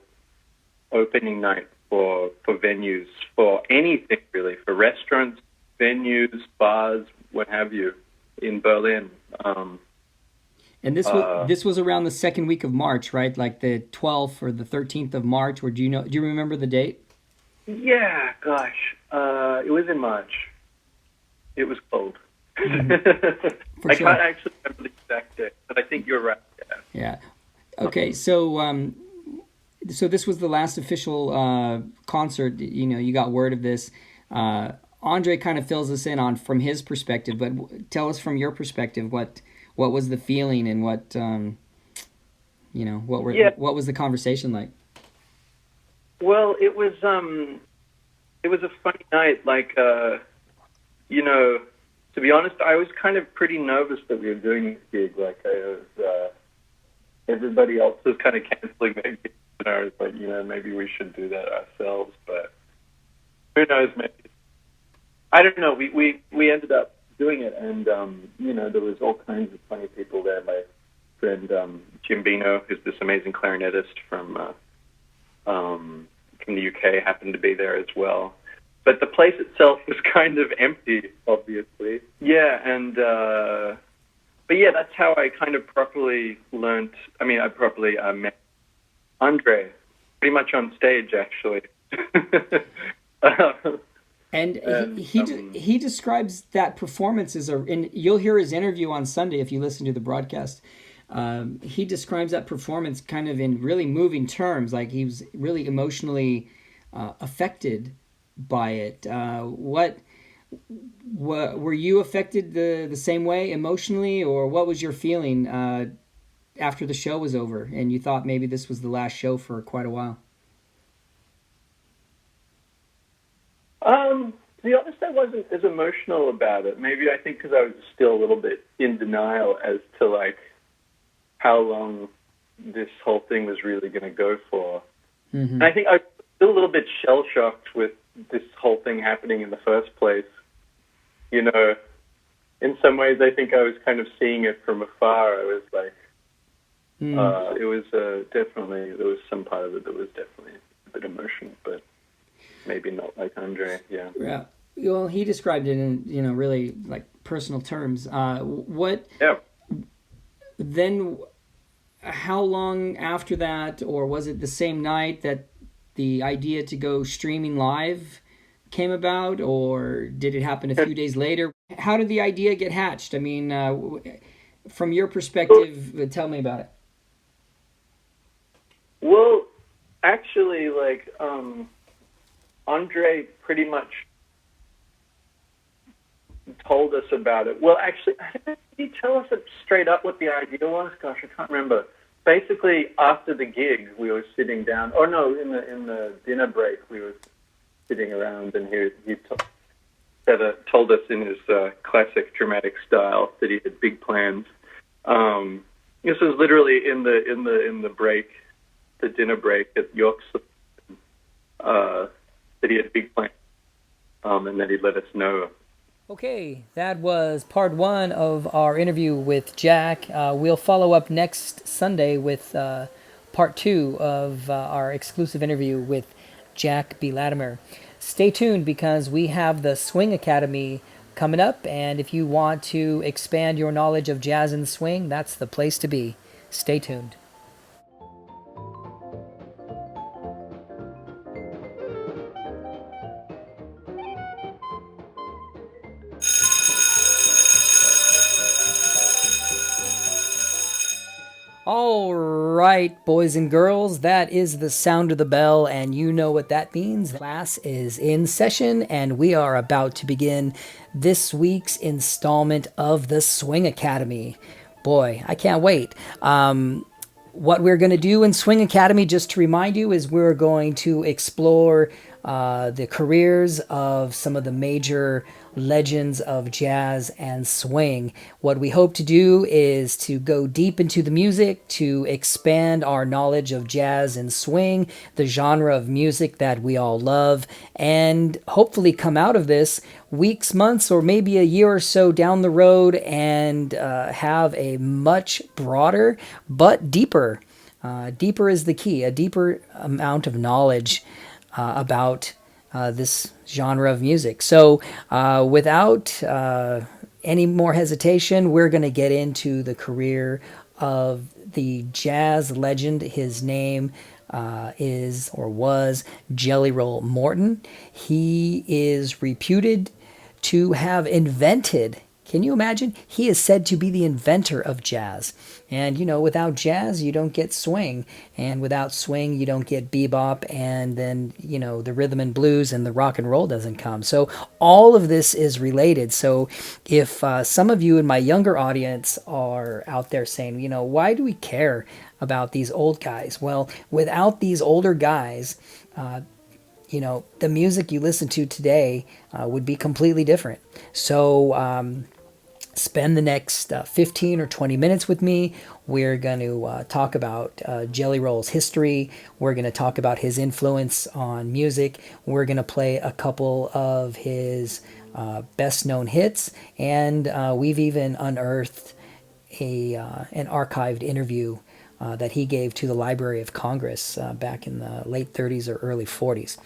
opening night for venues, for anything really, for restaurants, venues, bars, what have you, in Berlin. And this was around the second week of March, right? Like the 12th or the 13th of March, or do you remember the date? Yeah, gosh. It was in March. It was cold. Mm-hmm. I can't actually remember the exact date, but I think you're right. Yeah. Okay, so this was the last official concert. You got word of this. Andre kind of fills us in on from his perspective, but tell us from your perspective what was the feeling and what was the conversation like? Well, it was a funny night. Like, to be honest, I was kind of pretty nervous that we were doing this gig. Like, everybody else was kind of canceling their gigs, and I was like, maybe we should do that ourselves. But who knows? I don't know. We ended up doing it, and there was all kinds of funny people there. My friend Jim Bino, who's this amazing clarinetist from the UK, happened to be there as well. But the place itself was kind of empty, obviously. Yeah, and but yeah, that's how I kind of properly learnt. I mean, I properly met Andre, pretty much on stage, actually. And he describes that performance as and you'll hear his interview on Sunday if you listen to the broadcast. He describes that performance kind of in really moving terms, like he was really emotionally affected by it. What were you affected the same way emotionally, or what was your feeling after the show was over and you thought maybe this was the last show for quite a while? To be honest, I wasn't as emotional about it. Maybe I think because I was still a little bit in denial as to like how long this whole thing was really going to go for. Mm-hmm. And I think I was still a little bit shell-shocked with this whole thing happening in the first place. You know, in some ways I think I was kind of seeing it from afar. I was like, it was definitely, there was some part of it that was definitely a bit emotional, but maybe not like Andre, yeah. Yeah. Well, he described it in, really like personal terms. Then how long after that, or was it the same night that the idea to go streaming live came about, or did it happen a few days later? How did the idea get hatched? I mean, from your perspective, tell me about it. Well, actually, like, Andre pretty much told us about it. Well, actually, did he tell us straight up what the idea was? Gosh, I can't remember. Basically, after the gig, we were sitting down. Oh no, in the dinner break, we were sitting around, and he told us in his classic dramatic style that he had big plans. This was literally in the break, the dinner break at York's. That he had big plans, and that he'd let us know. Okay, that was part one of our interview with Jack. We'll follow up next Sunday with part two of our exclusive interview with Jack B. Latimer. Stay tuned because we have the Swing Academy coming up, and if you want to expand your knowledge of jazz and swing, that's the place to be. Stay tuned. All right, boys and girls, that is the sound of the bell, and you know what that means. Class is in session, and we are about to begin this week's installment of the Swing Academy. Boy, I can't wait. What we're going to do in Swing Academy, just to remind you, is we're going to explore the careers of some of the major legends of jazz and swing. What we hope to do is to go deep into the music, to expand our knowledge of jazz and swing, the genre of music that we all love, and hopefully come out of this weeks, months, or maybe a year or so down the road and have a much broader but deeper, deeper is the key, a deeper amount of knowledge about this genre of music. So without any more hesitation, we're going to get into the career of the jazz legend. His name is or was Jelly Roll Morton. He is reputed to have invented, can you imagine? He is said to be the inventor of jazz. And, without jazz, you don't get swing. And without swing, you don't get bebop. And then, the rhythm and blues and the rock and roll doesn't come. So all of this is related. So if some of you in my younger audience are out there saying, why do we care about these old guys? Well, without these older guys, the music you listen to today would be completely different. So spend the next 15 or 20 minutes with me. We're going to talk about Jelly Roll's history. We're going to talk about his influence on music. We're going to play a couple of his best known hits, and we've even unearthed an archived interview that he gave to the Library of Congress back in the late 30s or early 40s.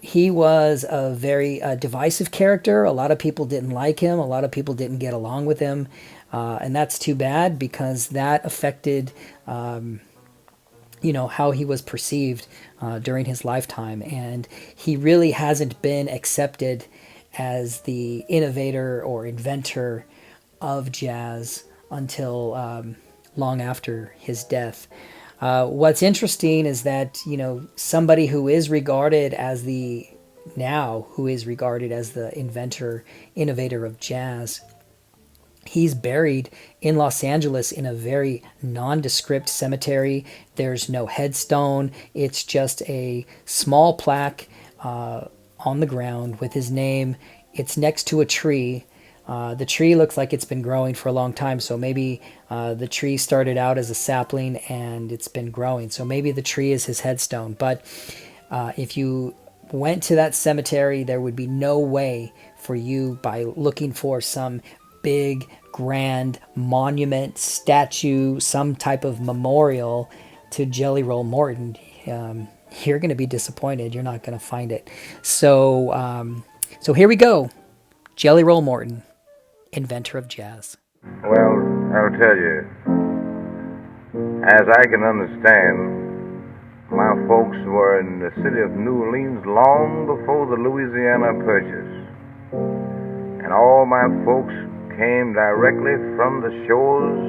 He was a very divisive character. A lot of people didn't like him. A lot of people didn't get along with him. And that's too bad, because that affected, how he was perceived during his lifetime. And he really hasn't been accepted as the innovator or inventor of jazz until long after his death. What's interesting is that, somebody who is regarded as the inventor, innovator of jazz, he's buried in Los Angeles in a very nondescript cemetery. There's no headstone. It's just a small plaque on the ground with his name. It's next to a tree. The tree looks like it's been growing for a long time, so maybe the tree started out as a sapling and it's been growing. So maybe the tree is his headstone. But if you went to that cemetery, there would be no way for you, by looking for some big, grand monument, statue, some type of memorial to Jelly Roll Morton, you're going to be disappointed. You're not going to find it. So here we go. Jelly Roll Morton, inventor of jazz. Well, I'll tell you, as I can understand, my folks were in the city of New Orleans long before the Louisiana Purchase. And all my folks came directly from the shores,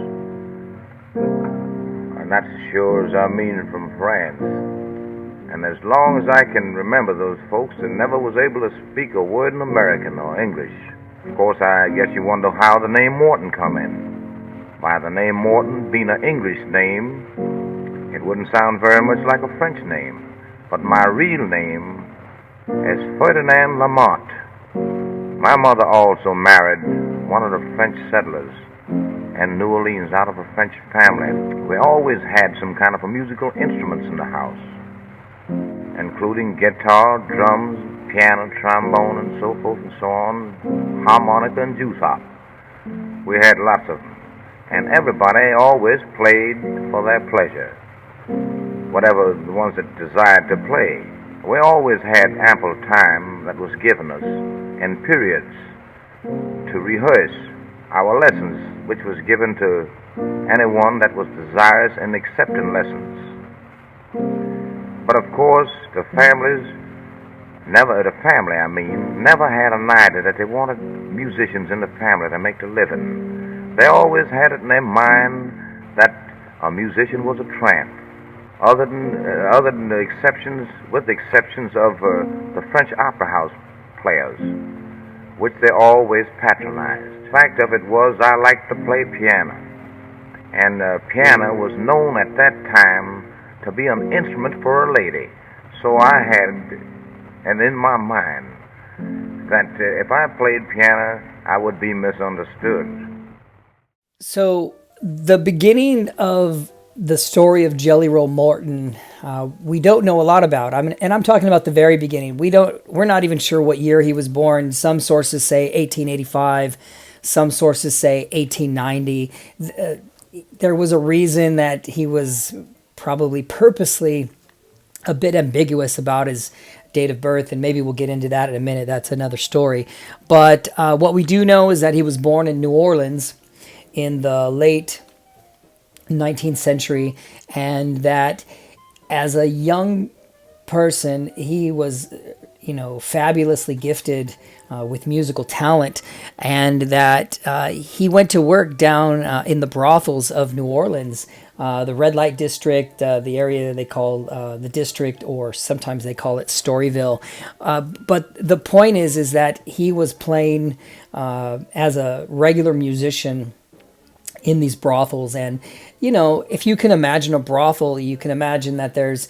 or not the shores, I mean from France. And as long as I can remember those folks, they never was able to speak a word in American or English. Of course, I guess you wonder how the name Morton come in. By the name Morton being an English name, it wouldn't sound very much like a French name. But my real name is Ferdinand Lamont. My mother also married one of the French settlers in New Orleans out of a French family. We always had some kind of a musical instruments in the house, including guitar, drums, piano, trombone, and so forth and so on, harmonica and juice harp. We had lots of them, and everybody always played for their pleasure, whatever the ones that desired to play. We always had ample time that was given us in periods to rehearse our lessons, which was given to anyone that was desirous in accepting lessons. But of course, the family never had an idea that they wanted musicians in the family to make a living. They always had it in their mind that a musician was a tramp. Other than the exceptions, with the exceptions of the French opera house players, which they always patronized. The fact of it was, I liked to play piano, and piano was known at that time to be an instrument for a lady. So I had, and in my mind, that if I played piano, I would be misunderstood. So the beginning of the story of Jelly Roll Morton, we don't know a lot about. And I'm talking about the very beginning. We're not even sure what year he was born. Some sources say 1885. Some sources say 1890. There was a reason that he was probably purposely a bit ambiguous about his date of birth, and maybe we'll get into that in a minute. That's another story. But what we do know is that he was born in New Orleans in the late 19th century, and that as a young person, he was, fabulously gifted with musical talent, and that he went to work down in the brothels of New Orleans, the red light district, the area they call the district, or sometimes they call it Storyville. But the point is that he was playing as a regular musician in these brothels. And, if you can imagine a brothel, you can imagine that there's,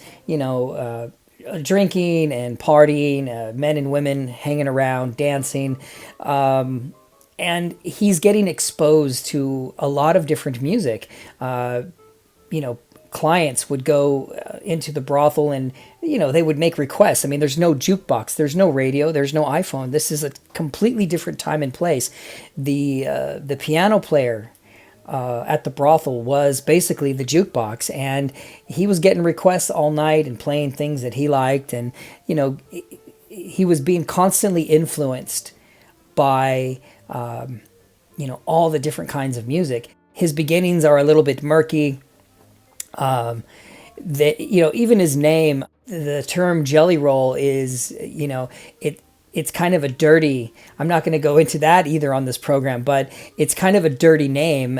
drinking and partying, men and women hanging around, dancing. And he's getting exposed to a lot of different music, clients would go into the brothel and, they would make requests. I mean, there's no jukebox, there's no radio, there's no iPhone. This is a completely different time and place. The piano player at the brothel was basically the jukebox, and he was getting requests all night and playing things that he liked, and he was being constantly influenced by all the different kinds of music. His beginnings are a little bit murky. Even his name, the term Jelly Roll is, it's kind of a dirty, I'm not going to go into that either on this program, but it's kind of a dirty name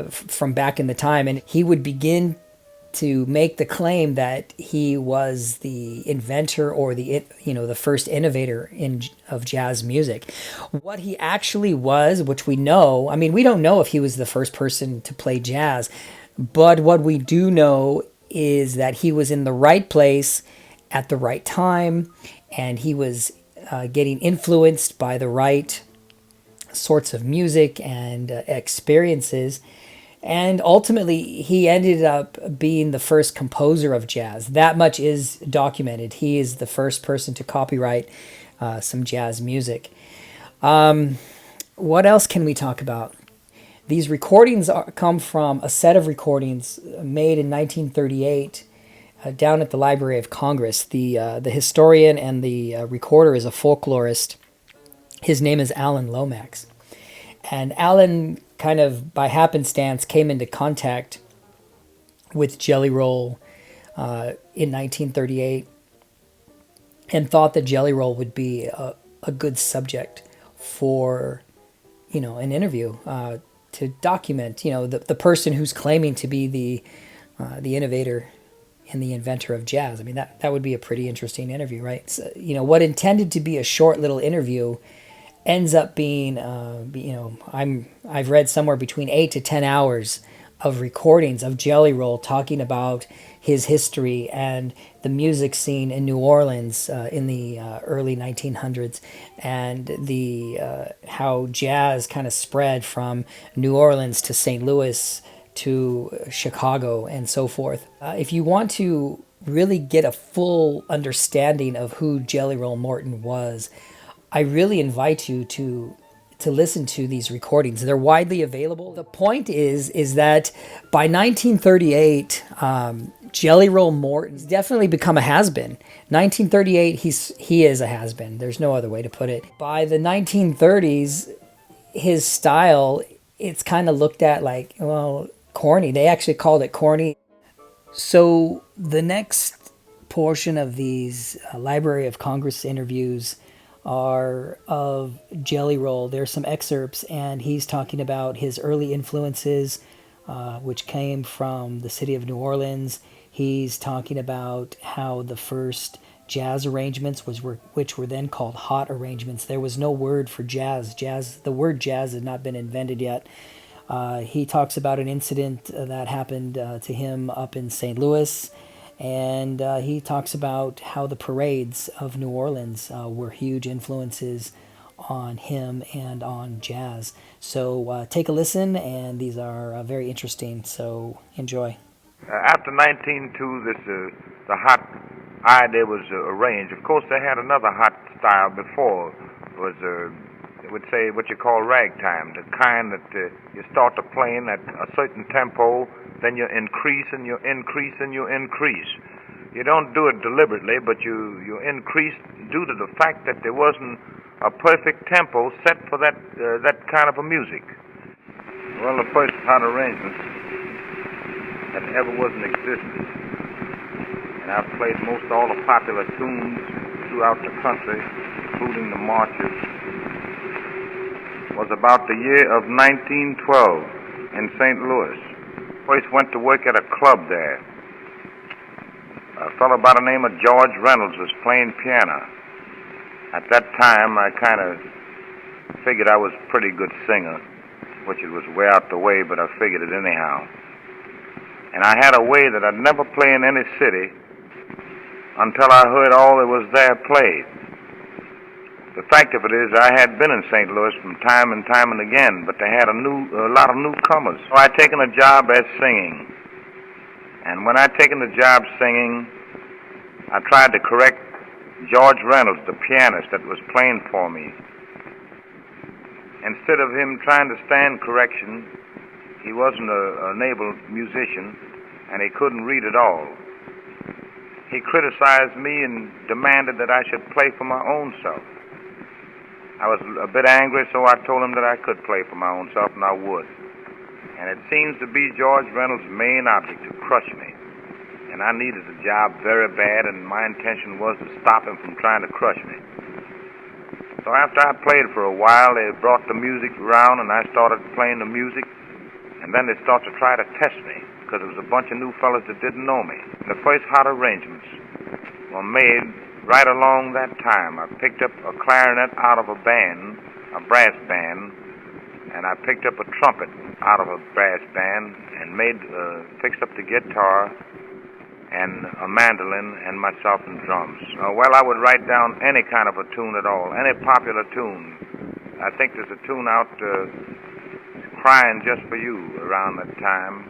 from back in the time. And he would begin to make the claim that he was the inventor or the first innovator of jazz music. What he actually was, which we know, I mean, we don't know if he was the first person to play jazz, but what we do know is that he was in the right place at the right time, and he was getting influenced by the right sorts of music and experiences. And ultimately, he ended up being the first composer of jazz. That much is documented. He is the first person to copyright some jazz music. What else can we talk about? These recordings come from a set of recordings made in 1938 down at the Library of Congress. The historian and the recorder is a folklorist. His name is Alan Lomax. And Alan, kind of by happenstance, came into contact with Jelly Roll in 1938 and thought that Jelly Roll would be a good subject for, an interview to document, the person who's claiming to be the innovator and the inventor of jazz. I mean, that would be a pretty interesting interview, right? So, what intended to be a short little interview ends up being, I've read somewhere between 8 to 10 hours of recordings of Jelly Roll talking about his history and the music scene in New Orleans in the early 1900s, and how jazz kind of spread from New Orleans to St. Louis to Chicago and so forth. If you want to really get a full understanding of who Jelly Roll Morton was, I really invite you to listen to these recordings. They're widely available. The point is that by 1938, Jelly Roll Morton's definitely become a has-been. 1938, he is a has-been. There's no other way to put it. By the 1930s, his style, it's kind of looked at like, well, corny. They actually called it corny. So the next portion of these Library of Congress interviews are of Jelly Roll. There's some excerpts, and he's talking about his early influences, which came from the city of New Orleans. He's talking about how the first jazz arrangements which were then called hot arrangements. There was no word for jazz. The word jazz had not been invented yet. He talks about an incident that happened to him up in St. Louis. And he talks about how the parades of New Orleans were huge influences on him and on jazz. So take a listen, and these are very interesting, so enjoy. After 1902, the hot idea was arranged. Of course, they had another hot style before. It was, I would say, what you call ragtime, the kind that you start to playing at a certain tempo, then you increase and you increase and you increase. You don't do it deliberately, but you increase due to the fact that there wasn't a perfect tempo set for that kind of a music. Well, the first hot arrangement that ever was in existence, and I've played most all the popular tunes throughout the country, including the marches, was about the year of 1912 in St. Louis. First went to work at a club there. A fellow by the name of George Reynolds was playing piano. At that time, I kind of figured I was a pretty good singer, which it was way out the way, but I figured it anyhow. And I had a way that I'd never play in any city until I heard all that was there played. The fact of it is, I had been in St. Louis from time and again, but they had a lot of newcomers. So I'd taken a job as singing. And when I'd taken the job singing, I tried to correct George Reynolds, the pianist that was playing for me. Instead of him trying to stand correction, he wasn't an able musician, and he couldn't read at all. He criticized me and demanded that I should play for my own self. I was a bit angry, so I told him that I could play for my own self, and I would. And it seems to be George Reynolds' main object, to crush me. And I needed the job very bad, and my intention was to stop him from trying to crush me. So after I played for a while, they brought the music around, and I started playing the music. And then they started to try to test me, because there was a bunch of new fellas that didn't know me. The first hot arrangements were made right along that time. I picked up a clarinet out of a band, a brass band, and I picked up a trumpet out of a brass band and fixed up the guitar and a mandolin and myself in drums. Well, I would write down any kind of a tune at all, any popular tune. I think there's a tune out, Crying Just For You, around that time,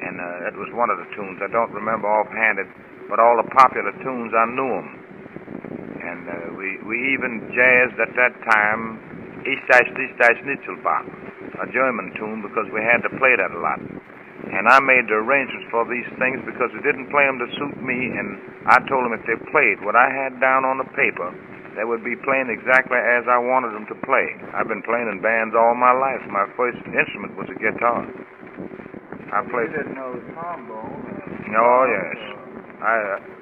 and it was one of the tunes. I don't remember offhand it, but all the popular tunes, I knew them. And we even jazzed at that time Ich Schnitzelbach, a German tune, because we had to play that a lot. And I made the arrangements for these things because we didn't play them to suit me, and I told them if they played what I had down on the paper, they would be playing exactly as I wanted them to play. I've been playing in bands all my life. My first instrument was a guitar. I played... You didn't know trombone? Oh, yes.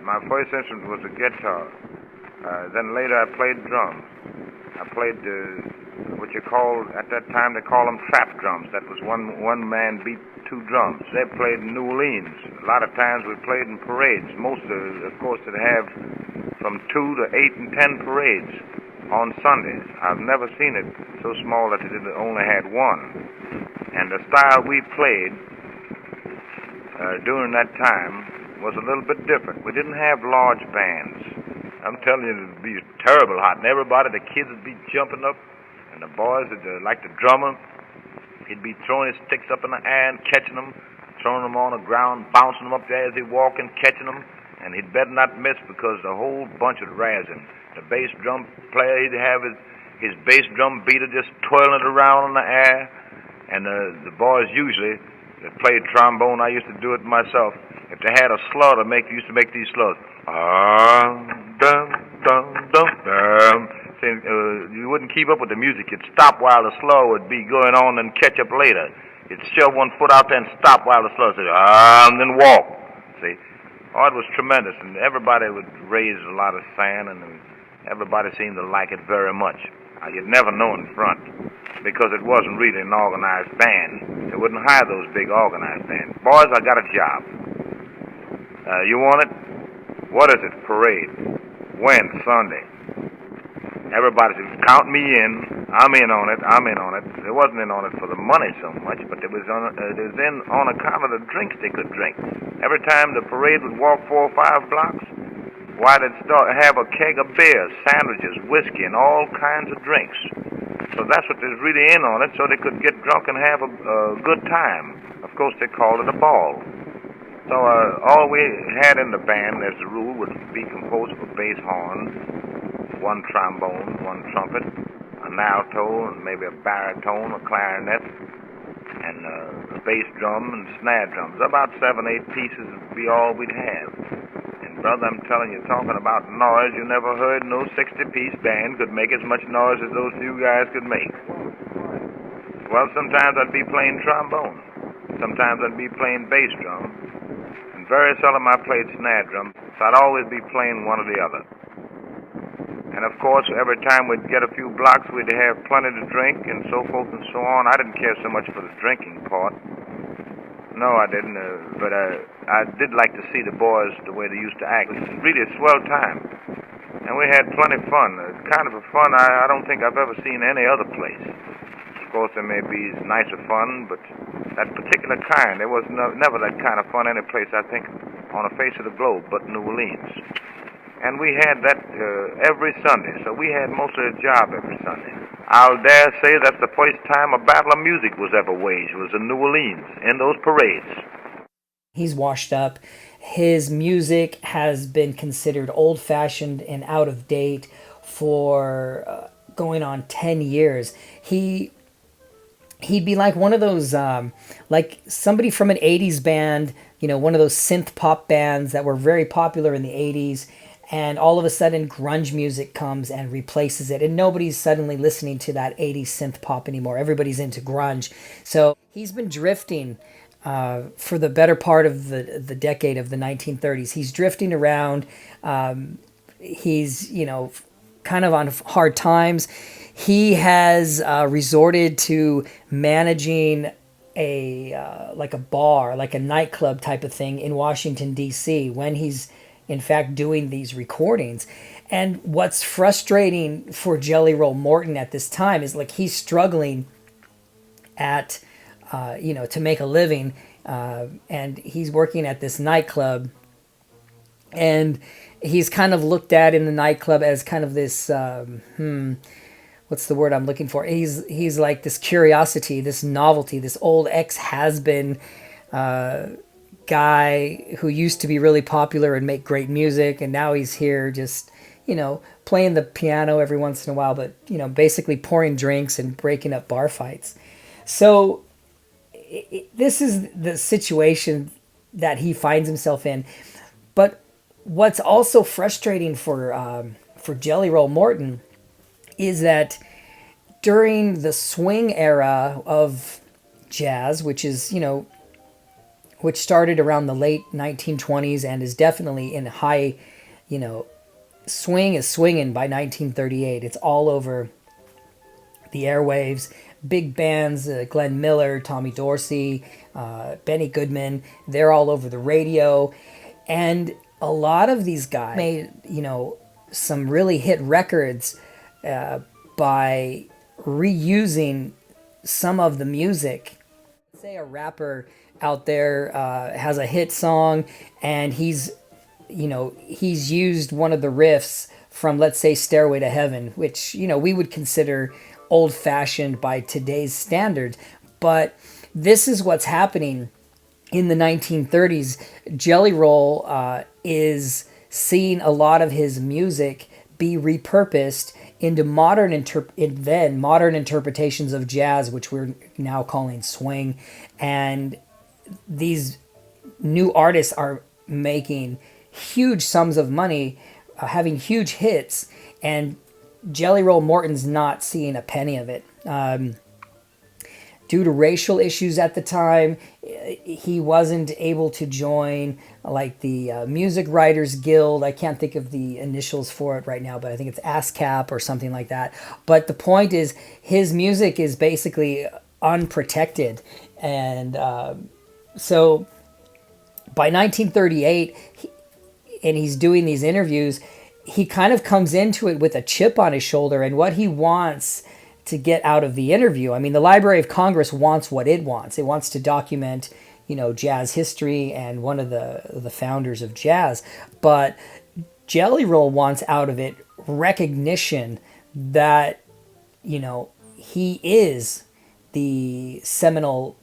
My first instrument was a guitar. Then later I played drums. I played what you call, at that time they call them trap drums. That was one man beat two drums. They played in New Orleans. A lot of times we played in parades. Most of course, they'd have from 2 to 8 and 10 parades on Sundays. I've never seen it so small that it only had one. And the style we played during that time was a little bit different. We didn't have large bands. I'm telling you, it would be terrible hot, and everybody, the kids would be jumping up, and the boys, like the drummer, he'd be throwing his sticks up in the air and catching them, throwing them on the ground, bouncing them up there as he walked and catching them, and he'd better not miss because the whole bunch would razz him. The bass drum player, he'd have his bass drum beater just twirling it around in the air, and the boys usually that played trombone, I used to do it myself. If they had a slur to make, used to make these slurs. You wouldn't keep up with the music. You'd stop while the slur would be going on and catch up later. You'd shove one foot out there and stop while the slur said, and then walk. See? Oh, it was tremendous, and everybody would raise a lot of sand, and everybody seemed to like it very much. You'd never know in front, because it wasn't really an organized band. They wouldn't hire those big organized bands. Boys, I got a job. You want it? What is it? Parade. When? Sunday. Everybody said, count me in. I'm in on it. I'm in on it. They wasn't in on it for the money so much, but it was in on account of the drinks they could drink. Every time the parade would walk 4 or 5 blocks, why, they'd have a keg of beer, sandwiches, whiskey, and all kinds of drinks. So that's what they was really in on it, so they could get drunk and have a good time. Of course, they called it a ball. So all we had in the band, as a rule, would be composed of a bass horn, 1 trombone, 1 trumpet, an alto, and maybe a baritone, a clarinet, and a bass drum and snare drums. About 7, 8 pieces would be all we'd have. And brother, I'm telling you, talking about noise, you never heard no 60-piece band could make as much noise as those few guys could make. Well, sometimes I'd be playing trombone. Sometimes I'd be playing bass drum. And very seldom I played snare drum, so I'd always be playing one or the other. And of course, every time we'd get a few blocks, we'd have plenty to drink and so forth and so on. I didn't care so much for the drinking part. No, I didn't, but I did like to see the boys the way they used to act. It was really a swell time. And we had plenty of fun. Kind of a fun I don't think I've ever seen any other place. Of course, there may be nicer fun, but that particular kind, there was never that kind of fun any place, I think, on the face of the globe but New Orleans. And we had that every Sunday, so we had most of the job every Sunday. I'll dare say that's the first time a battle of music was ever waged, was in New Orleans, in those parades. He's washed up. His music has been considered old-fashioned and out of date for going on 10 years. He'd be like one of those, like somebody from an 80s band, one of those synth pop bands that were very popular in the 80s. And all of a sudden, grunge music comes and replaces it. And nobody's suddenly listening to that 80s synth pop anymore. Everybody's into grunge. So he's been drifting for the better part of the decade of the 1930s. He's drifting around. He's, kind of on hard times. He has resorted to managing like a bar, like a nightclub type of thing in Washington, D.C. when he's in fact doing these recordings. And what's frustrating for Jelly Roll Morton at this time is like he's struggling at to make a living, and he's working at this nightclub, and he's kind of looked at in the nightclub as kind of this what's the word I'm looking for? He's like this curiosity, this novelty, this old ex-has-been guy who used to be really popular and make great music, and now he's here just playing the piano every once in a while, but basically pouring drinks and breaking up bar fights. So this is the situation that he finds himself in. But what's also frustrating for Jelly Roll Morton is that during the swing era of jazz, which is which started around the late 1920s and is definitely in high, swing is swinging by 1938. It's all over the airwaves. Big bands, Glenn Miller, Tommy Dorsey, Benny Goodman, they're all over the radio. And a lot of these guys made, some really hit records by reusing some of the music. Say a rapper out there has a hit song and he's used one of the riffs from, let's say, Stairway to Heaven, which we would consider old-fashioned by today's standards. But this is what's happening in the 1930s. Jelly Roll is seeing a lot of his music be repurposed into modern interpretations of jazz, which we're now calling swing. And these new artists are making huge sums of money, having huge hits, and Jelly Roll Morton's not seeing a penny of it. Due to racial issues at the time, he wasn't able to join like the Music Writers Guild. I can't think of the initials for it right now, but I think it's ASCAP or something like that. But the point is, his music is basically unprotected. And so by 1938, and he's doing these interviews, he kind of comes into it with a chip on his shoulder and what he wants to get out of the interview. I mean, the Library of Congress wants what it wants. It wants to document, jazz history and one of the founders of jazz. But Jelly Roll wants out of it recognition that, he is the seminal,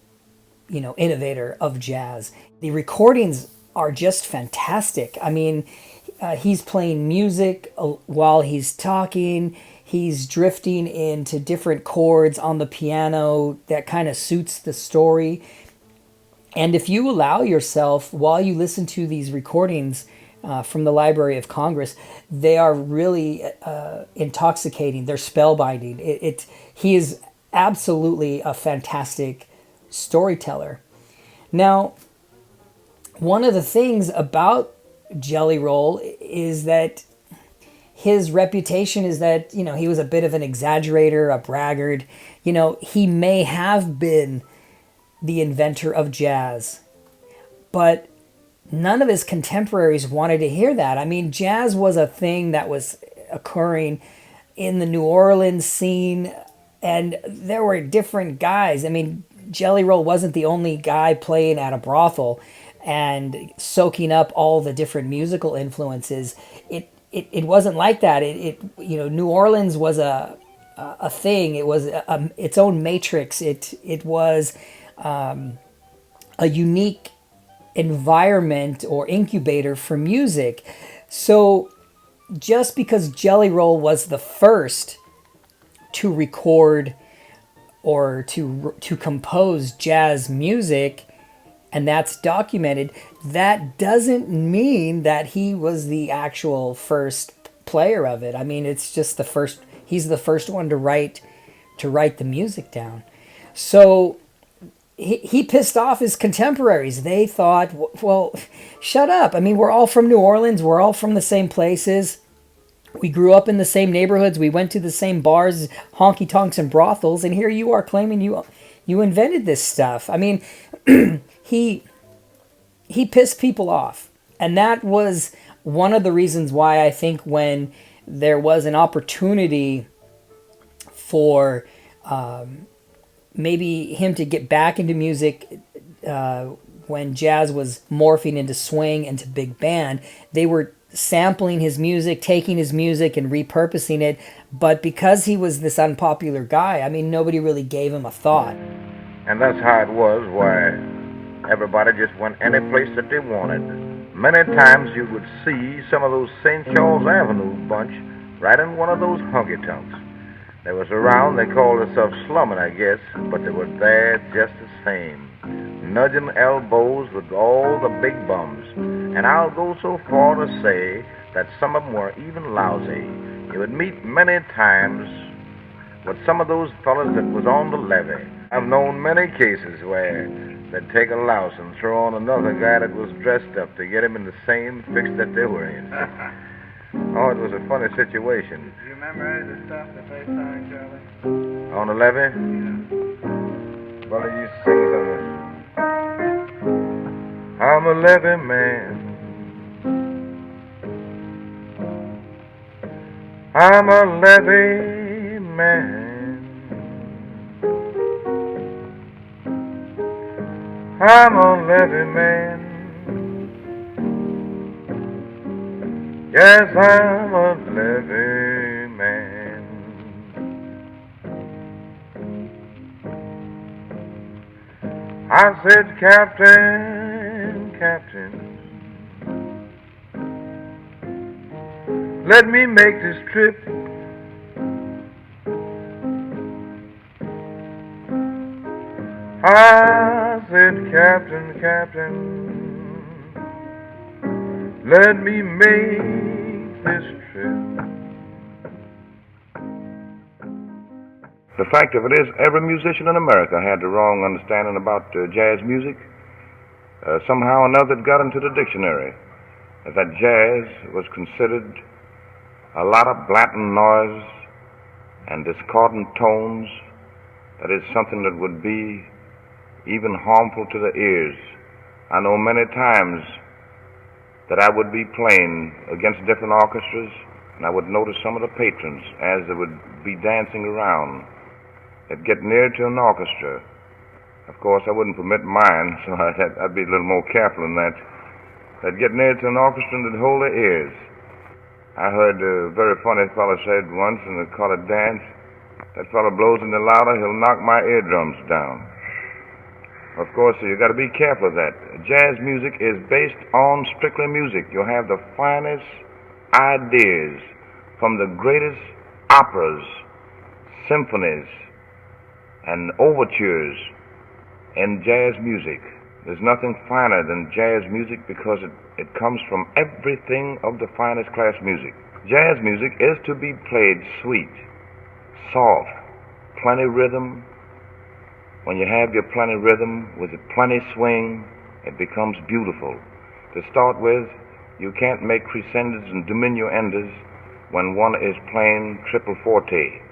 innovator of jazz. The recordings are just fantastic. I mean, he's playing music while he's talking. He's drifting into different chords on the piano that kind of suits the story. And if you allow yourself, while you listen to these recordings from the Library of Congress, they are really intoxicating. They're spellbinding. He is absolutely a fantastic storyteller. Now, one of the things about Jelly Roll is that his reputation is that, he was a bit of an exaggerator, a braggart. He may have been the inventor of jazz, but none of his contemporaries wanted to hear that. I mean, jazz was a thing that was occurring in the New Orleans scene, and there were different guys. I mean, Jelly Roll wasn't the only guy playing at a brothel and soaking up all the different musical influences. It wasn't like that. New Orleans was a thing. It was its own matrix. It was a unique environment or incubator for music. So just because Jelly Roll was the first to record or to compose jazz music, and that's documented, that doesn't mean that he was the actual first player of it. I mean, it's just the first. He's the first one to write the music down. So he pissed off his contemporaries. They thought, well, shut up. I mean, we're all from New Orleans. We're all from the same places. We grew up in the same neighborhoods. We went to the same bars, honky tonks, and brothels. And here you are claiming you invented this stuff. I mean, he pissed people off, and that was one of the reasons why I think when there was an opportunity for maybe him to get back into music when jazz was morphing into swing and to big band, they were sampling his music, taking his music and repurposing it. But because he was this unpopular guy, I mean, nobody really gave him a thought. And that's how it was, why everybody just went any place that they wanted. Many times you would see some of those St. Charles Avenue bunch right in one of those honky-tonks. They was around, they called themselves slumming, I guess, but they were there just the same, nudging elbows with all the big bums. And I'll go so far to say that some of them were even lousy. You would meet many times with some of those fellas that was on the levee. I've known many cases where they'd take a louse and throw on another guy that was dressed up to get him in the same fix that they were in. Oh, it was a funny situation. Do you remember any of the stuff that they sang, Charlie? On the levee? Yeah. Well, you sing something. I'm a levee man. I'm a levee man. I'm a levee man. Yes, I'm a levee man. I said, Captain, Captain, let me make this trip. I said, Captain, Captain, let me make this trip. The fact of it is, every musician in America had the wrong understanding about jazz music. Somehow or another it got into the dictionary. That jazz was considered a lot of blatant noise and discordant tones. That is something that would be even harmful to the ears. I know many times that I would be playing against different orchestras, and I would notice some of the patrons as they would be dancing around. They'd get near to an orchestra. Of course, I wouldn't permit mine, so I'd be a little more careful in that. They'd get near to an orchestra and they'd hold their ears. I heard a very funny fellow said once in the colored dance, that fellow blows any louder, he'll knock my eardrums down. Of course, you got to be careful of that. Jazz music is based on strictly music. You'll have the finest ideas from the greatest operas, symphonies, and overtures in jazz music. There's nothing finer than jazz music because it comes from everything of the finest class music. Jazz music is to be played sweet, soft, plenty rhythm. When you have your plenty rhythm with plenty swing, it becomes beautiful. To start with, you can't make crescendos and diminuendos when one is playing triple forte.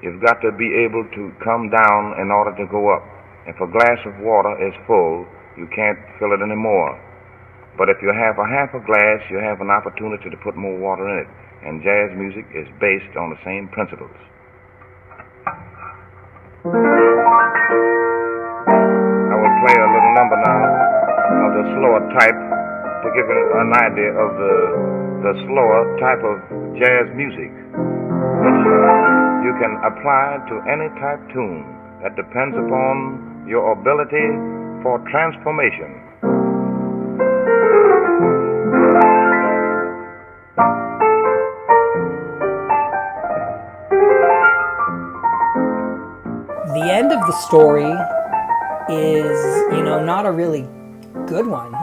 You've got to be able to come down in order to go up. If a glass of water is full, you can't fill it anymore. But if you have a half a glass, you have an opportunity to put more water in it. And jazz music is based on the same principles. I will play a little number now of the slower type to give you an idea of the slower type of jazz music, which you can apply to any type tune. That depends upon your ability for transformation. of the story is, not a really good one.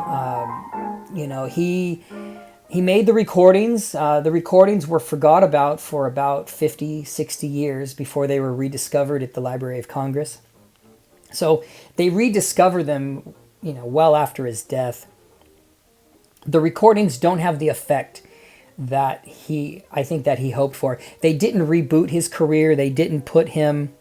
He made the recordings. The recordings were forgot about for about 50, 60 years before they were rediscovered at the Library of Congress. So they rediscovered them, well after his death. The recordings don't have the effect that I think that he hoped for. They didn't reboot his career. They didn't put him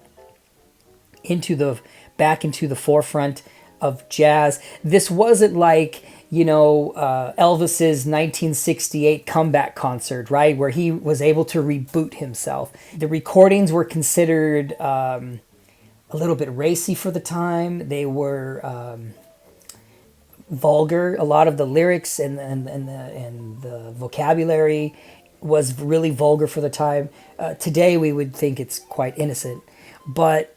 back into the forefront of jazz. This wasn't like, Elvis's 1968 comeback concert, right? Where he was able to reboot himself. The recordings were considered a little bit racy for the time. They were vulgar. A lot of the lyrics and the vocabulary was really vulgar for the time. Today we would think it's quite innocent, but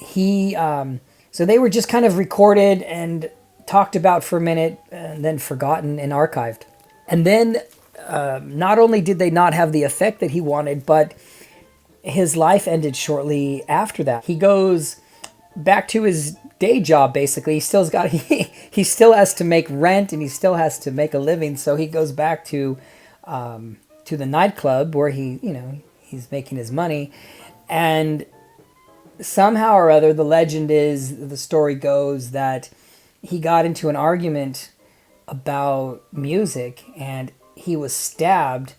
so they were just kind of recorded and talked about for a minute and then forgotten and archived. And then not only did they not have the effect that he wanted, but his life ended shortly after that. He goes back to his day job, basically. He still has to make rent and he still has to make a living. So he goes back to the nightclub where he's making his money. And somehow or other, the story goes that he got into an argument about music and he was stabbed.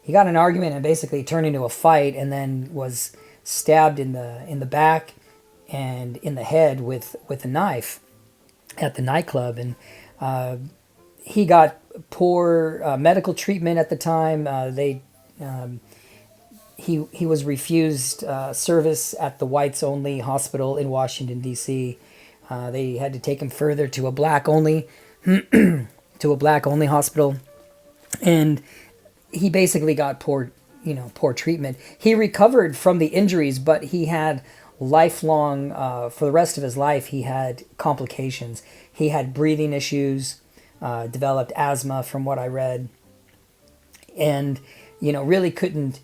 He got in an argument and basically turned into a fight and then was stabbed in the back and in the head with a knife at the nightclub. And he got poor medical treatment at the time. He was refused service at the whites-only hospital in Washington, D.C. They had to take him further to a black-only hospital, and he basically got poor treatment. He recovered from the injuries, but he had lifelong, for the rest of his life, he had complications. He had breathing issues, developed asthma, from what I read, and really couldn't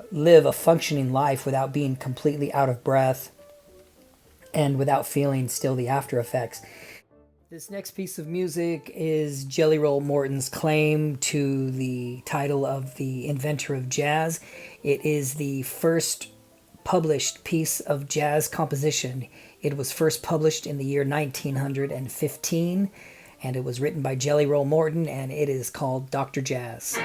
live a functioning life without being completely out of breath and without feeling still the after effects. This next piece of music is Jelly Roll Morton's claim to the title of the inventor of jazz. It is the first published piece of jazz composition. It was first published in the year 1915, and it was written by Jelly Roll Morton, and it is called Dr. Jazz.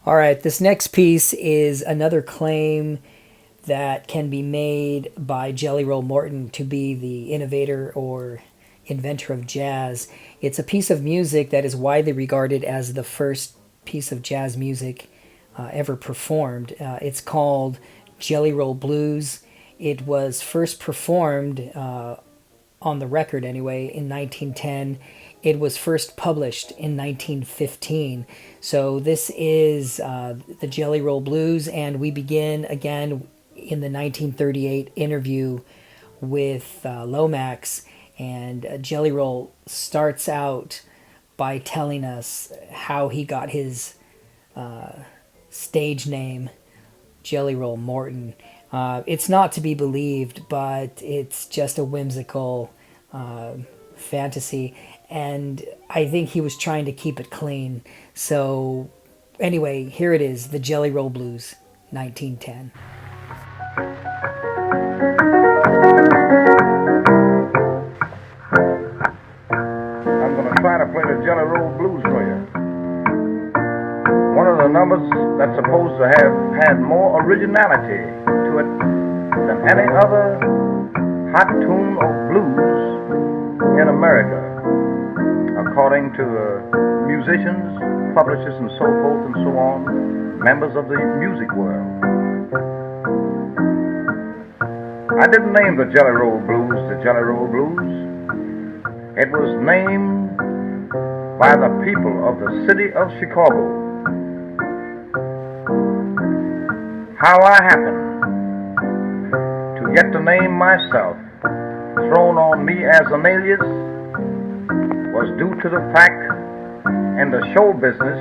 All right, this next piece is another claim that can be made by Jelly Roll Morton to be the innovator or inventor of jazz. It's a piece of music that is widely regarded as the first piece of jazz music ever performed. It's called Jelly Roll Blues. It was first performed on the record anyway in 1910. It was first published in 1915. So this is the Jelly Roll Blues, and we begin again in the 1938 interview with Lomax. And Jelly Roll starts out by telling us how he got his stage name, Jelly Roll Morton. It's not to be believed, but it's just a whimsical fantasy. And I think he was trying to keep it clean. So anyway, here it is, the Jelly Roll Blues, 1910. I'm going to try to play the Jelly Roll Blues for you. One of the numbers that's supposed to have had more originality to it than any other hot tune of blues in America, according to musicians, publishers, and so forth and so on, members of the music world. I didn't name the Jelly Roll Blues the Jelly Roll Blues. It was named by the people of the city of Chicago. How I happened to get the name myself thrown on me as an alias was due to the fact in the show business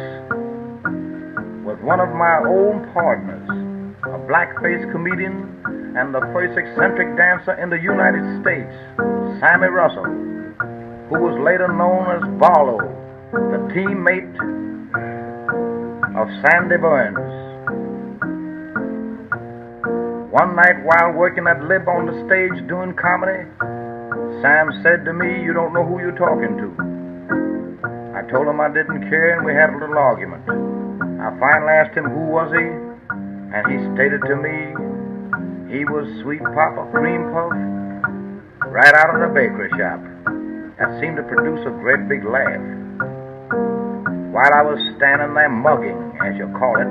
with one of my old partners, a blackface comedian and the first eccentric dancer in the United States, Sammy Russell, who was later known as Barlow, the teammate of Sandy Burns. One night while working at Lib on the stage doing comedy, Sam said to me, "You don't know who you're talking to." I told him I didn't care, and we had a little argument. I finally asked him who was he, and he stated to me he was Sweet Papa Cream Puff, right out of the bakery shop. That seemed to produce a great big laugh. While I was standing there mugging, as you call it,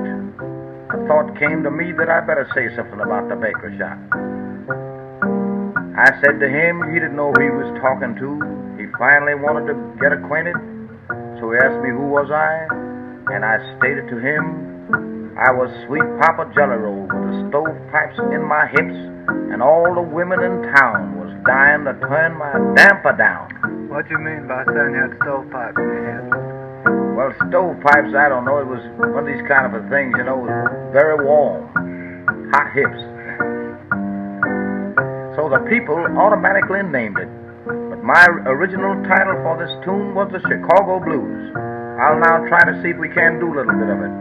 a thought came to me that I better say something about the bakery shop. I said to him he didn't know who he was talking to. He finally wanted to get acquainted, so he asked me who was I, and I stated to him I was Sweet Papa Jelly Roll with the stovepipes in my hips, and all the women in town was dying to turn my damper down. What do you mean by saying you had stovepipes in your hips? Well, stovepipes, I don't know. It was one of these kind of things, you know, very warm, hot hips. So the people automatically named it. But my original title for this tune was the Chicago Blues. I'll now try to see if we can do a little bit of it.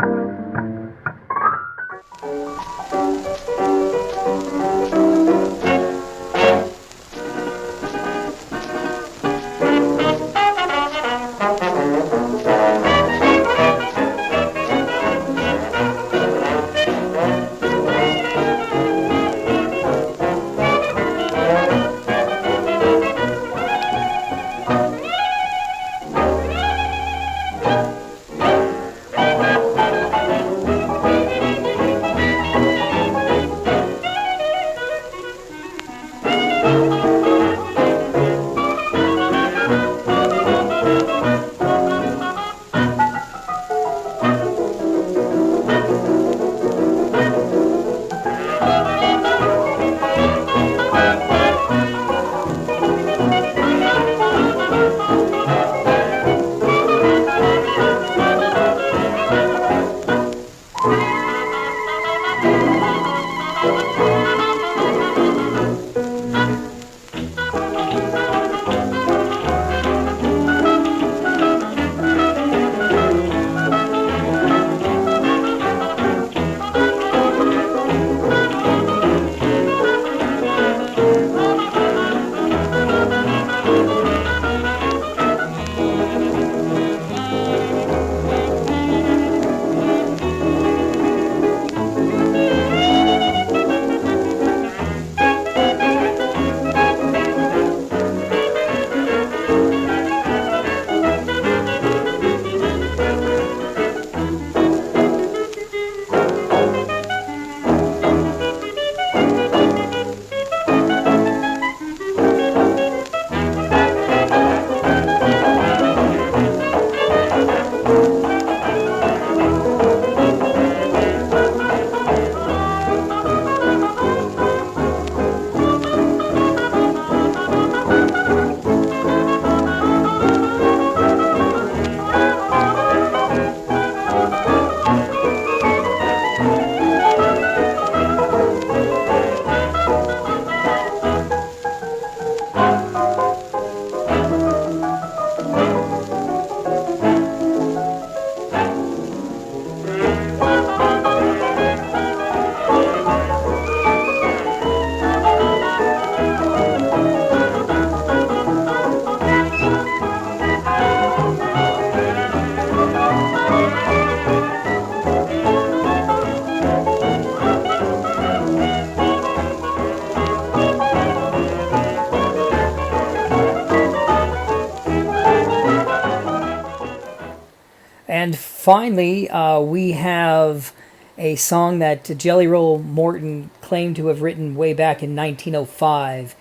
finally, we have a song that Jelly Roll Morton claimed to have written way back in 1905.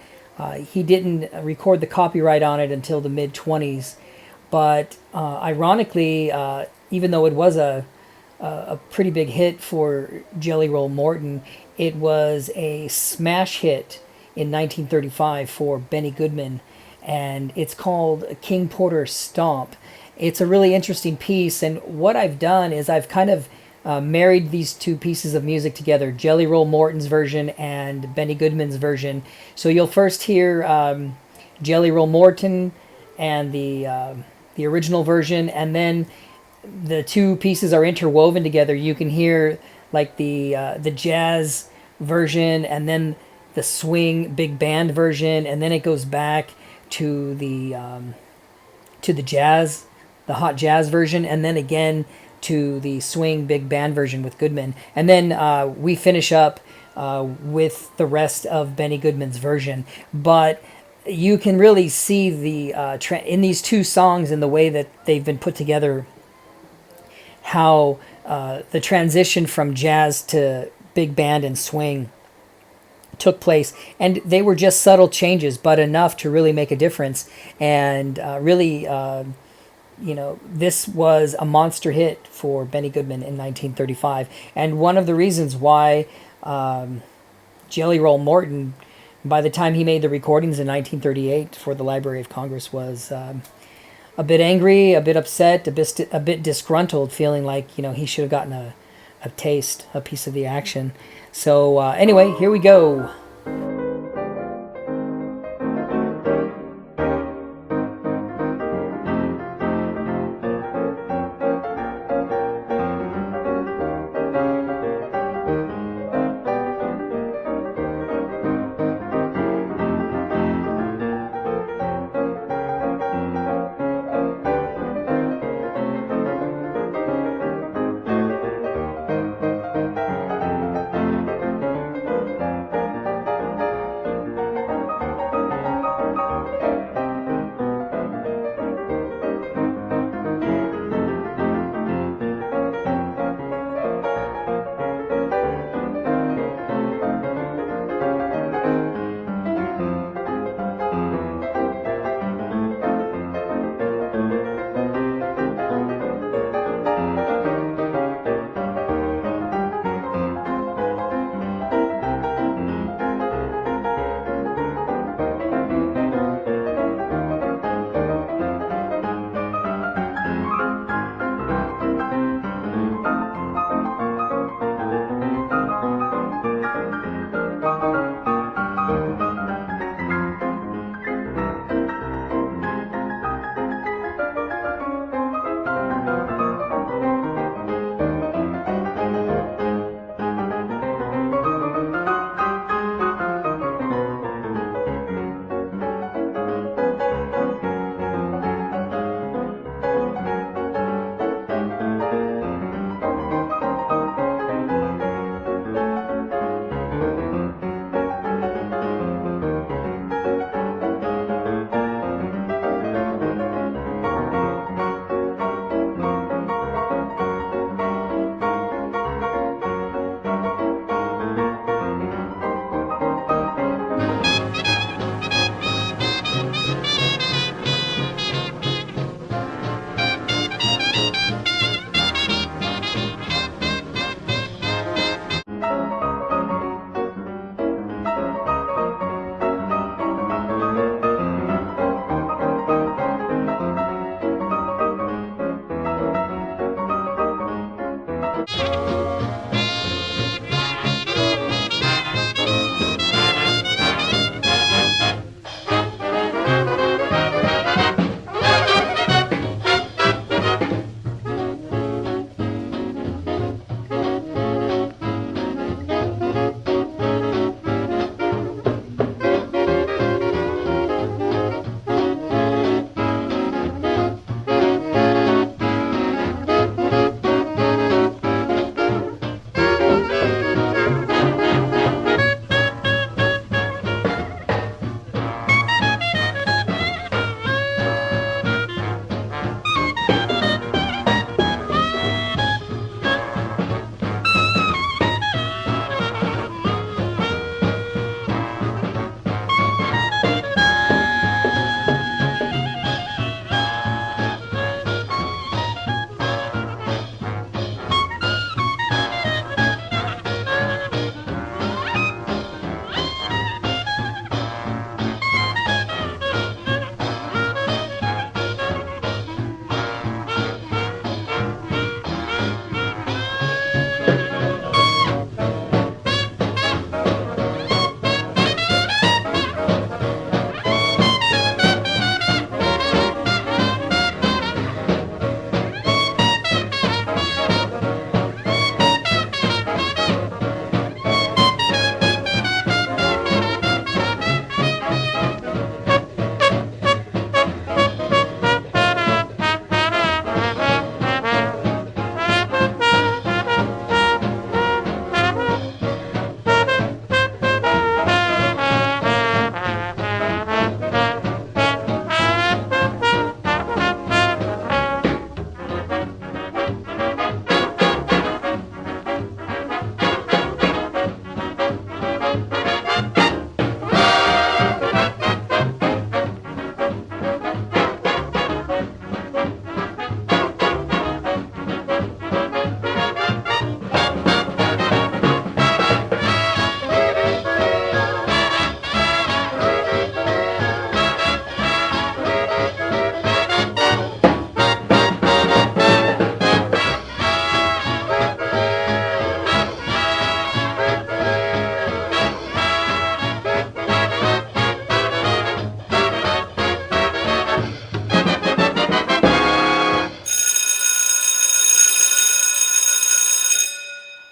He didn't record the copyright on it until the mid-20s, but ironically, even though it was a pretty big hit for Jelly Roll Morton, it was a smash hit in 1935 for Benny Goodman, and it's called King Porter's Stomp. It's a really interesting piece, and what I've done is I've kind of married these two pieces of music together, Jelly Roll Morton's version and Benny Goodman's version. So you'll first hear Jelly Roll Morton and the original version, and then the two pieces are interwoven together. You can hear like the jazz version, and then the swing big band version, and then it goes back to the jazz, the hot jazz version, and then again to the swing big band version with Goodman. And then we finish up with the rest of Benny Goodman's version. But you can really see the in these two songs, in the way that they've been put together, how the transition from jazz to big band and swing took place. And they were just subtle changes, but enough to really make a difference. And really... this was a monster hit for Benny Goodman in 1935. And one of the reasons why Jelly Roll Morton, by the time he made the recordings in 1938 for the Library of Congress, was a bit angry, a bit upset, a bit disgruntled, feeling like, he should have gotten a taste, a piece of the action. So anyway, here we go.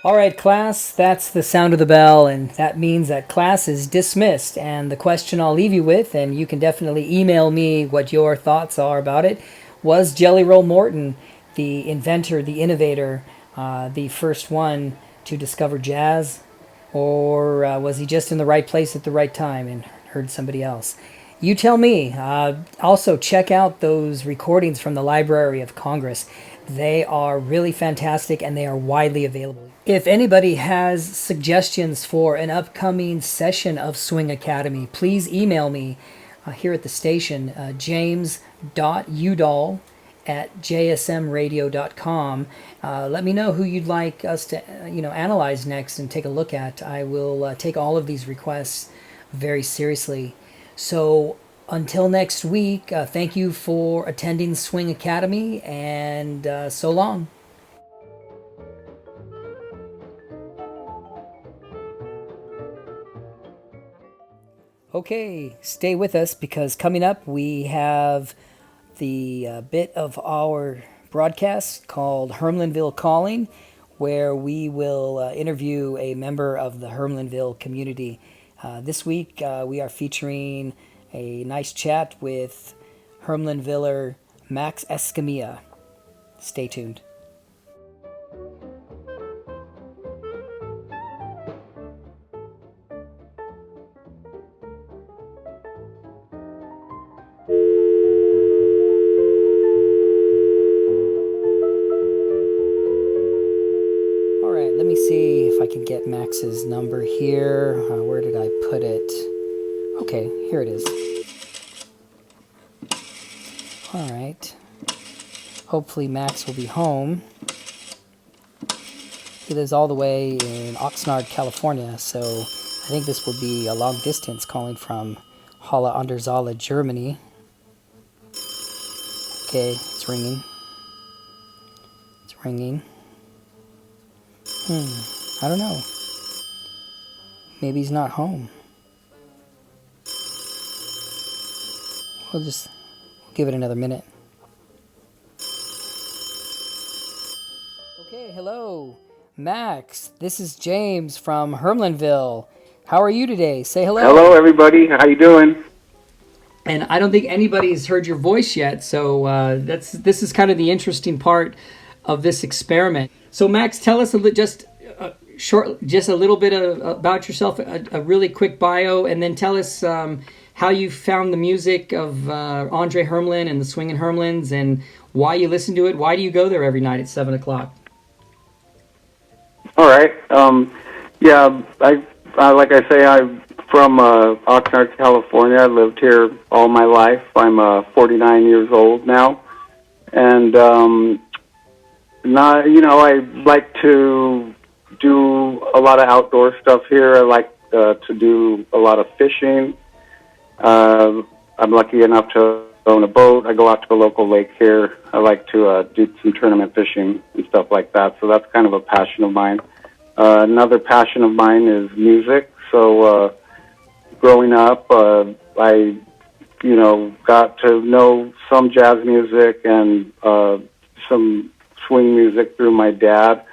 All right, class, that's the sound of the bell, and that means that class is dismissed. And the question I'll leave you with, and you can definitely email me what your thoughts are about it, was Jelly Roll Morton the inventor, the innovator, the first one to discover jazz? Or was he just in the right place at the right time and heard somebody else? You tell me. Also, check out those recordings from the Library of Congress. They are really fantastic and they are widely available. If anybody has suggestions for an upcoming session of Swing Academy, please email me here at the station, james.udall@jsmradio.com. Let me know who you'd like us to analyze next and take a look at. I will take all of these requests very seriously. So until next week, thank you for attending Swing Academy, and so long. Okay, stay with us because coming up we have the bit of our broadcast called Hermlinville Calling, where we will interview a member of the Hermlinville community. This week we are featuring a nice chat with Hermlinviller Max Escamilla. Stay tuned. Let me see if I can get Max's number here. Where did I put it? Okay, here it is. All right. Hopefully Max will be home. He lives all the way in Oxnard, California, so I think this will be a long distance calling from Halle an der Saale, Germany. Okay, it's ringing. It's ringing. I don't know. Maybe he's not home. We'll give it another minute. Okay, hello, Max. This is James from Hermlinville. How are you today? Say hello. Hello, everybody. How you doing? And I don't think anybody's heard your voice yet, so this is kind of the interesting part of this experiment. So, Max, tell us just a little bit about yourself, a really quick bio, and then tell us how you found the music of Andre Hermlin and the Swingin' Hermlins, and why you listen to it. Why do you go there every night at 7 o'clock? All right. Like I say, I'm from Oxnard, California. I lived here all my life. I'm 49 years old now, and I like to do a lot of outdoor stuff here. I like to do a lot of fishing. I'm lucky enough to own a boat. I go out to a local lake here. I like to do some tournament fishing and stuff like that. So that's kind of a passion of mine. Another passion of mine is music. So growing up, I got to know some jazz music and some swing music through my dad.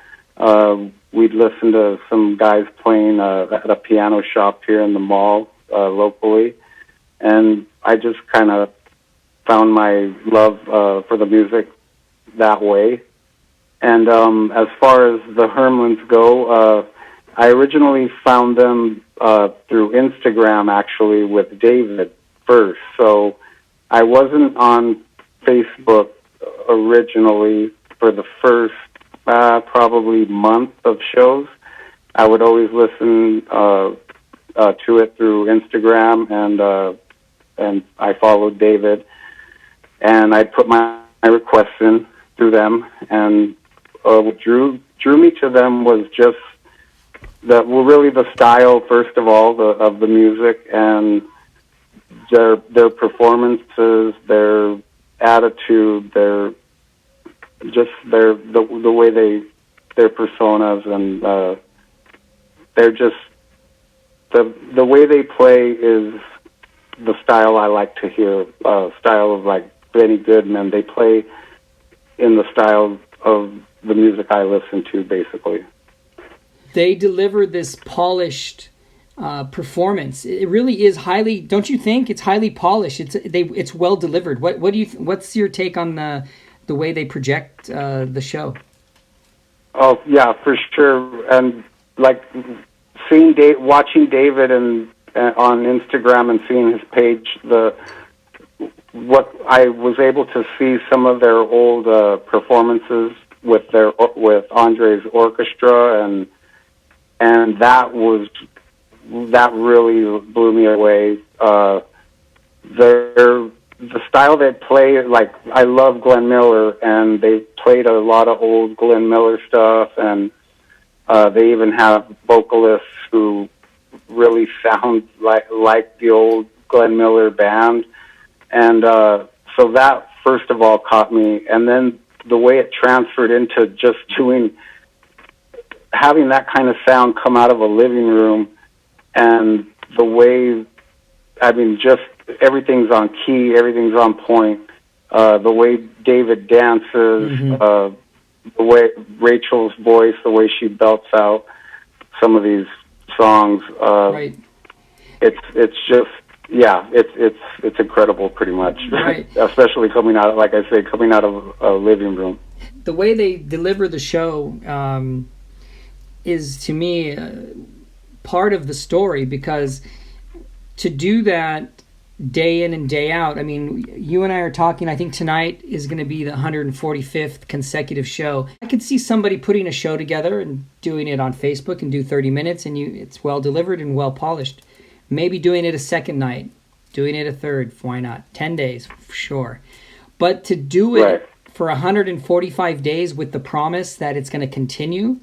We'd listen to some guys playing at a piano shop here in the mall locally, and I just kind of found my love for the music that way. And as far as the Hermlins go, I originally found them through Instagram, actually, with David first. So I wasn't on Facebook originally for the first probably month of shows. I would always listen to it through Instagram, and I followed David, and I put my requests in through them, and what drew me to them was just really the style, first of all, of the music, and their performances, their attitude, the way their personas, and they're just the way they play is the style I like to hear. Style of like Benny Goodman. They play in the style of the music I listen to, basically. they deliver this polished performance. It really is highly. Don't you think it's highly polished? It's well delivered. What do you? What's your take on the way they project the show? Oh yeah, for sure. And like watching David and on Instagram and seeing his page, what I was able to see some of their old performances with Andre's orchestra, and that really blew me away. The style they play, like, I love Glenn Miller, and they played a lot of old Glenn Miller stuff, and they even have vocalists who really sound like the old Glenn Miller band. And so that, first of all, caught me. And then the way it transferred into just having that kind of sound come out of a living room, and the way, I mean, just everything's on key, everything's on point. The way David dances, the way Rachel's voice, the way she belts out some of these songs. Right. It's just, yeah, it's incredible, pretty much. Right. Especially coming out, like I say, coming out of a living room. The way they deliver the show is, to me, part of the story, because to do that day in and day out, I mean, you and I are talking, I think tonight is going to be the 145th consecutive show. I could see somebody putting a show together and doing it on Facebook and do 30 minutes, and it's well delivered and well polished. Maybe doing it a second night, doing it a third, why not? 10 days, sure. But to do it for 145 days with the promise that it's going to continue,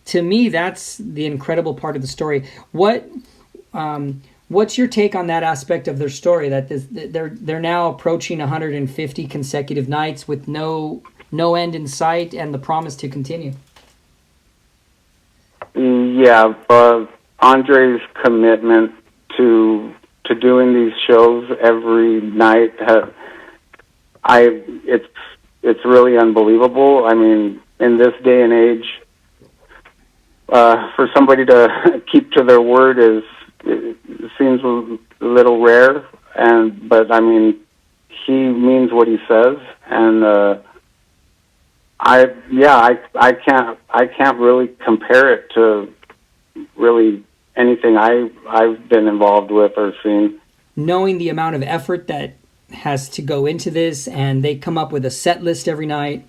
to me, that's the incredible part of the story. What's your take on that aspect of their story? That they're now approaching 150 consecutive nights with no end in sight, and the promise to continue. Yeah, Andre's commitment to doing these shows every night, it's really unbelievable. I mean, in this day and age, for somebody to keep to their word it seems a little rare, but I mean, he means what he says, and I can't really compare it to really anything I've been involved with or seen. Knowing the amount of effort that has to go into this, and they come up with a set list every night,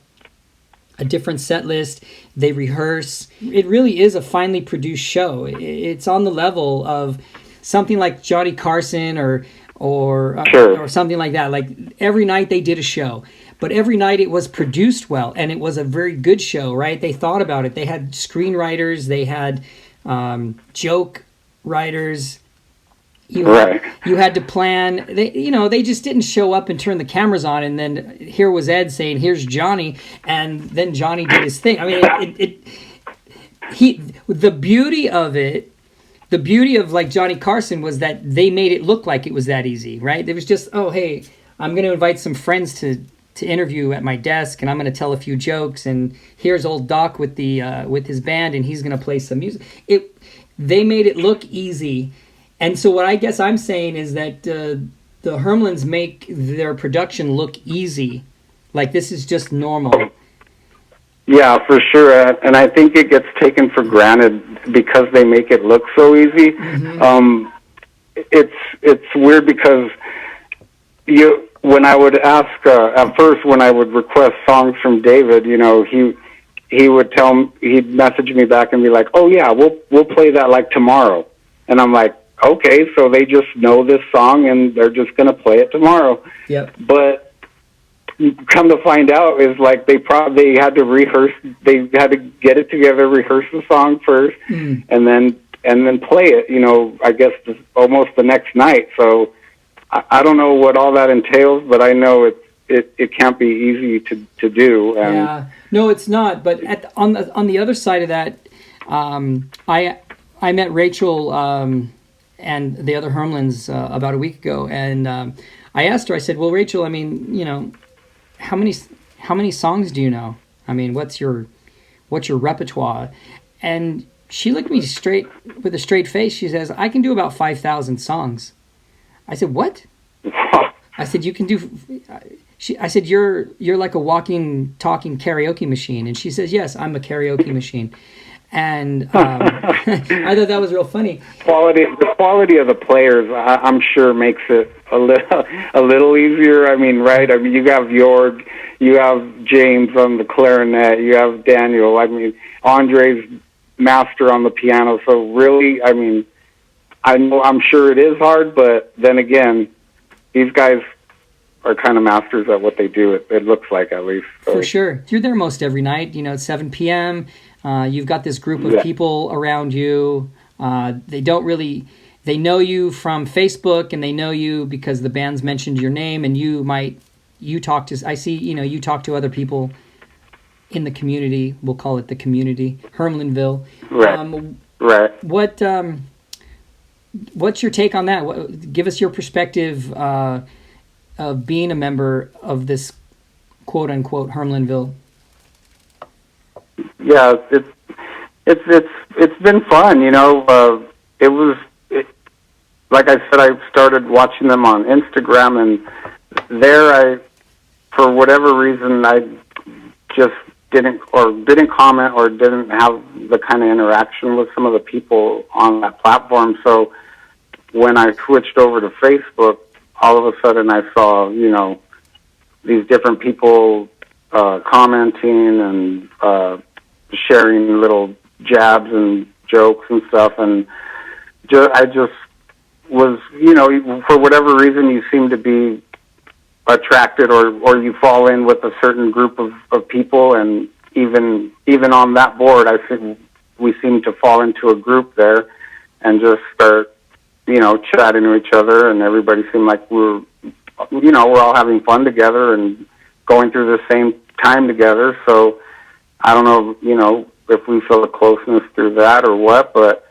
a different set list, they rehearse. It really is a finely produced show. It's on the level of something like Johnny Carson or something like that. Like, every night they did a show, but every night it was produced well, and it was a very good show, right? They thought about it. They had screenwriters, they had joke writers. You had to plan. They just didn't show up and turn the cameras on, and then here was Ed saying, "Here's Johnny," and then Johnny did his thing. I mean, the beauty of it, the beauty of, like, Johnny Carson, was that they made it look like it was that easy, right? It was just, oh, hey, I'm going to invite some friends to interview at my desk, and I'm going to tell a few jokes, and here's old Doc with his band, and he's going to play some music. They made it look easy. And so what I guess I'm saying is that the Hermlins make their production look easy, like this is just normal. Yeah, for sure. And I think it gets taken for granted because they make it look so easy. Mm-hmm. It's weird because when I would ask at first, when I would request songs from David, he would he'd message me back and be like, "Oh yeah, we'll play that like tomorrow," and I'm like, okay, so they just know this song and they're just going to play it tomorrow. Yep. But come to find out is like they had to rehearse. They had to get it together, rehearse the song first, and then play it. I guess almost the next night. So I don't know what all that entails, but I know it can't be easy to do. And yeah, no, it's not. But on the other side of that, I met Rachel. And the other Hermlins about a week ago, and I asked her. I said, "Well, Rachel, I mean, how many songs do you know? I mean, what's your repertoire?" And she looked at me straight with a straight face. She says, "I can do about 5,000 songs." I said, "What?" I said, "You can do." I said, "You're like a walking, talking karaoke machine." And she says, "Yes, I'm a karaoke machine." And I thought that was real funny. The quality of the players, I'm sure, makes it a little easier. I mean, right? I mean, you have Jorg, you have James on the clarinet, you have Daniel. I mean, Andre's master on the piano. So really, I mean, I'm sure it is hard, but then again, these guys are kind of masters at what they do. It looks like, at least. So. For sure, you're there most every night. You know, at 7 p.m. You've got this group of people around you. They know you from Facebook, and they know you because the band's mentioned your name, and you talk to other people in the community. We'll call it the community, Hermlinville. Right. Right. What's your take on that? Give us your perspective of being a member of this quote unquote Hermlinville. Yeah, it's been fun, you know. Like I said, I started watching them on Instagram, and there for whatever reason, I just didn't comment or didn't have the kind of interaction with some of the people on that platform. So when I switched over to Facebook, all of a sudden I saw, you know, these different people commenting and sharing little jabs and jokes and stuff, and I just was, you know, for whatever reason, you seem to be attracted or you fall in with a certain group of people, and even on that board, I think we seem to fall into a group there and just start, you know, chatting to each other, and everybody seemed like we're all having fun together and going through the same time together. So I don't know, you know, if we feel a closeness through that or what, but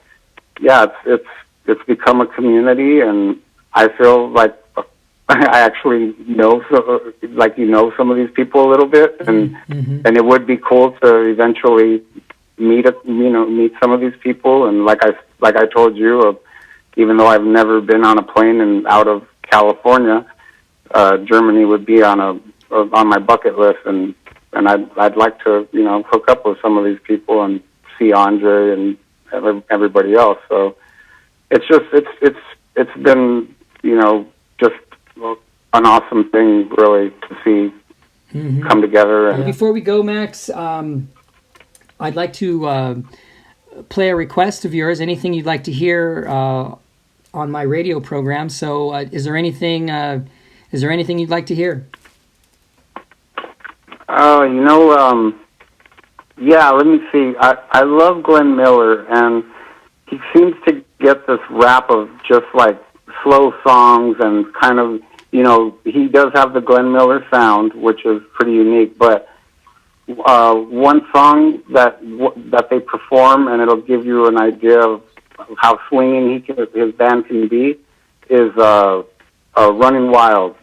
yeah, it's become a community, and I feel like I actually know, some of these people a little bit, and and it would be cool to eventually meet some of these people. And like I told you, even though I've never been on a plane and out of California, Germany would be on my bucket list, and I'd like to, you know, hook up with some of these people and see Andre and everybody else. So it's been, you know, just an awesome thing, really, to see come together. And before we go, Max, I'd like to play a request of yours. Anything you'd like to hear on my radio program? So, is there anything you'd like to hear? You know, yeah. Let me see. I love Glenn Miller, and he seems to get this rap of just like slow songs and kind of, you know, he does have the Glenn Miller sound, which is pretty unique. But one song that they perform, and it'll give you an idea of how swinging his band can be, is Running Wild.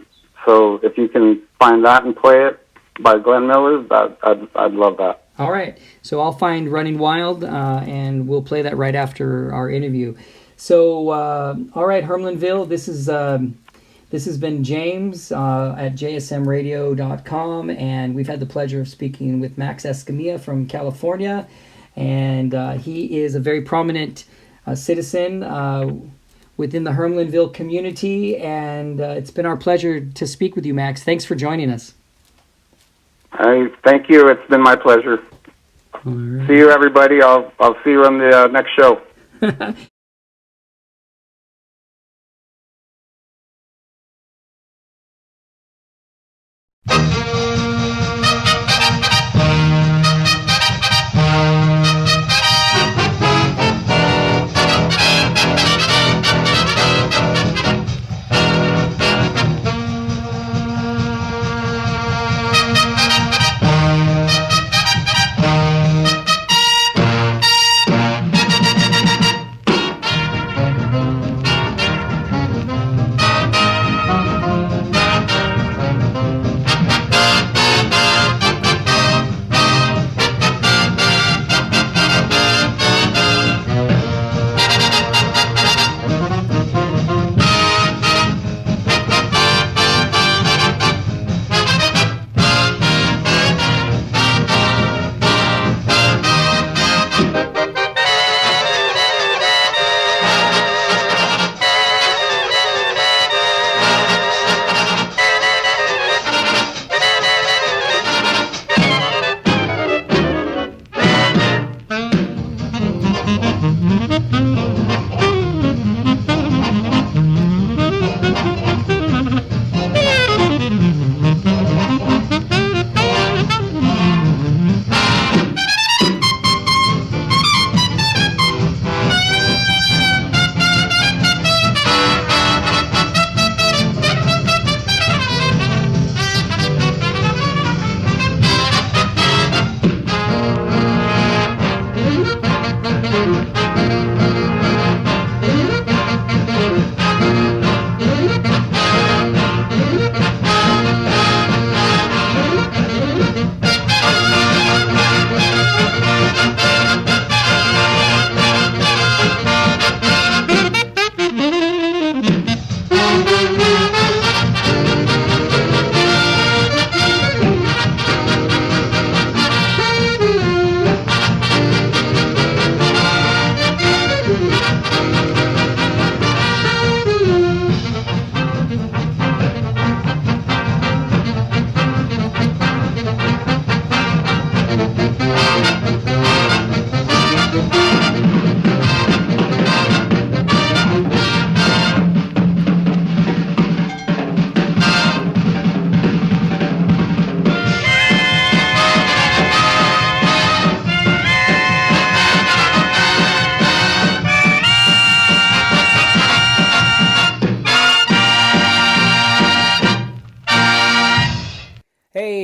So if you can find that and play it by Glenn Miller, I'd love that. All right, so I'll find Running Wild, and we'll play that right after our interview. So, all right, Hermlinville, this has been James at JSMRadio.com, and we've had the pleasure of speaking with Max Escamilla from California, and he is a very prominent citizen within the Hermlinville community, and it's been our pleasure to speak with you, Max. Thanks for joining us. Thank you. It's been my pleasure. All right. See you, everybody. I'll see you on the next show.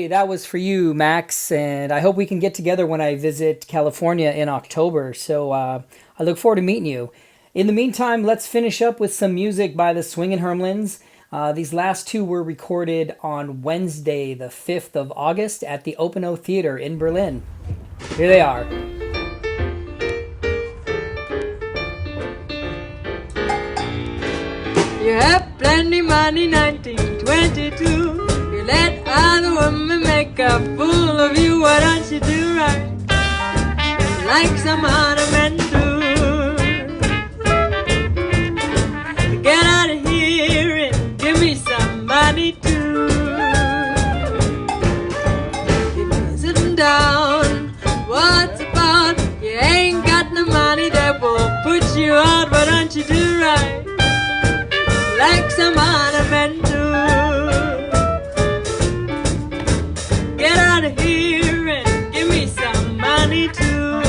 That was for you, Max, and I hope we can get together when I visit California in October, so I look forward to meeting you. In the meantime, let's finish up with some music by the Swingin' Hermlins. These last two were recorded on Wednesday, the 5th of August at the Open O Theater in Berlin. Here they are. You have plenty money, 1922. You let other women make a fool of you. Why don't you do right, like some other men do? Get out of here and give me some money too. You're sitting down, what's about? You ain't got no money that will put you out. Why don't you do right, like some other men do? Get out of here and give me some money too.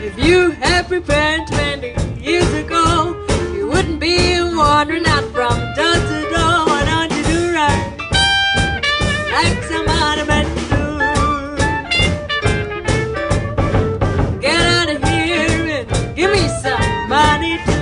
If you had prepared 20 years ago, you wouldn't be wandering out from door to door. Why don't you do right, like some other men do? Get out of here and give me some money too.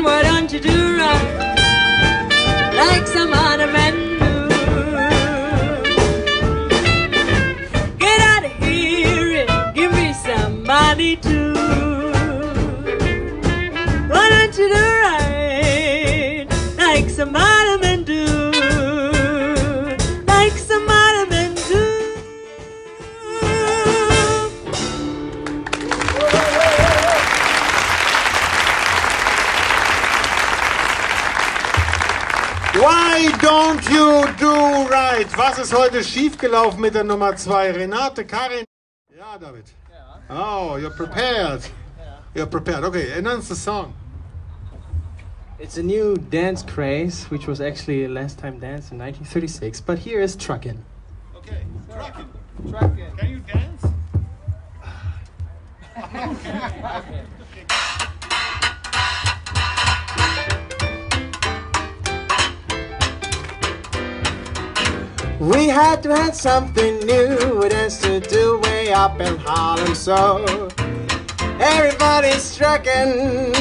Why don't you do right, like some other men do? Get out of here and give me some money too. Why don't you do right, like some other men do? Like some other men do. Why don't you do right? Was ist heute schiefgelaufen mit der Nummer 2? Renate, Karin? Ja, David. Oh, you're prepared. You're prepared. Okay, announce the song. It's a new dance craze, which was actually last time dance in 1936, but here is Truckin'. Okay, Truckin'. Truckin'. Can you dance? Okay. We had to have something new with us to do way up in Harlem, so everybody's trucking.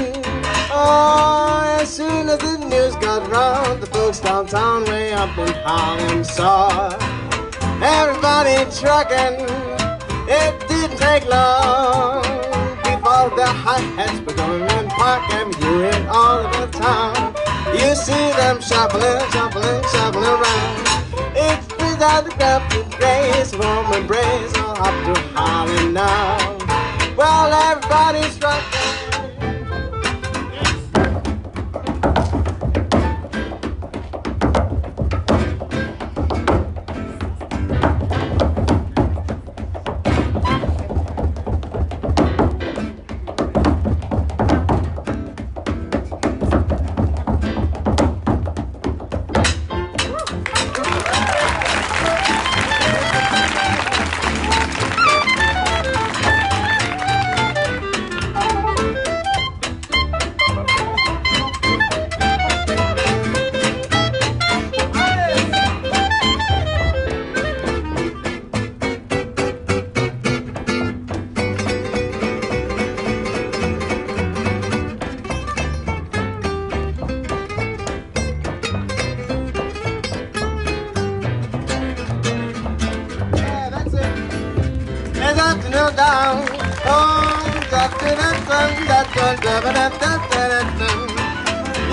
Oh, as soon as the news got round, the folks downtown way up in Harlem saw everybody trucking. It didn't take long before the hi-hats were going in park and you in all over town. You see them shuffling, shuffling, shuffling around. It's without the grumpy grace, warm embrace, all up to Harlem now. Well, everybody's rocking.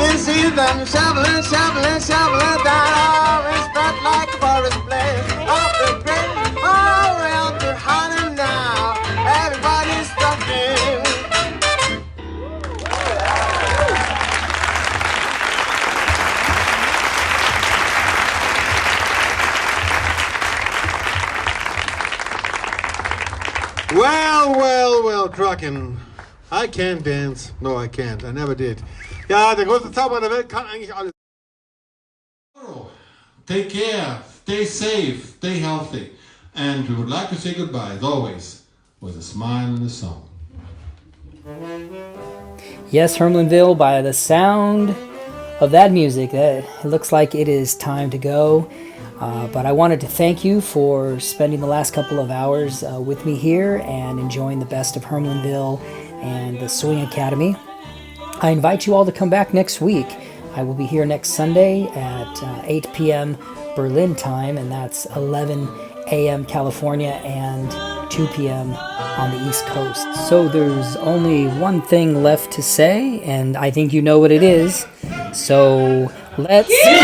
You see them shoveling, shoveling, shoveling down. It's spread like a forest blaze. Off the grid, all around to Harlem now. Everybody's talking. Well, trucking. I can't dance. No, I can't. I never did. Ja, der größte Zauberer der Welt kann eigentlich alles. Take care, stay safe, stay healthy. And we would like to say goodbye, as always, with a smile and a song. Yes, Hermanville, by the sound of that music, it looks like it is time to go. But I wanted to thank you for spending the last couple of hours with me here and enjoying the best of Hermanville and the Swing Academy. I invite you all to come back next week. I will be here next Sunday at 8 p.m. Berlin time, and that's 11 a.m. California and 2 p.m. on the East Coast. So there's only one thing left to say, and I think you know what it is. So let's keep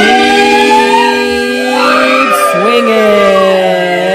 swinging!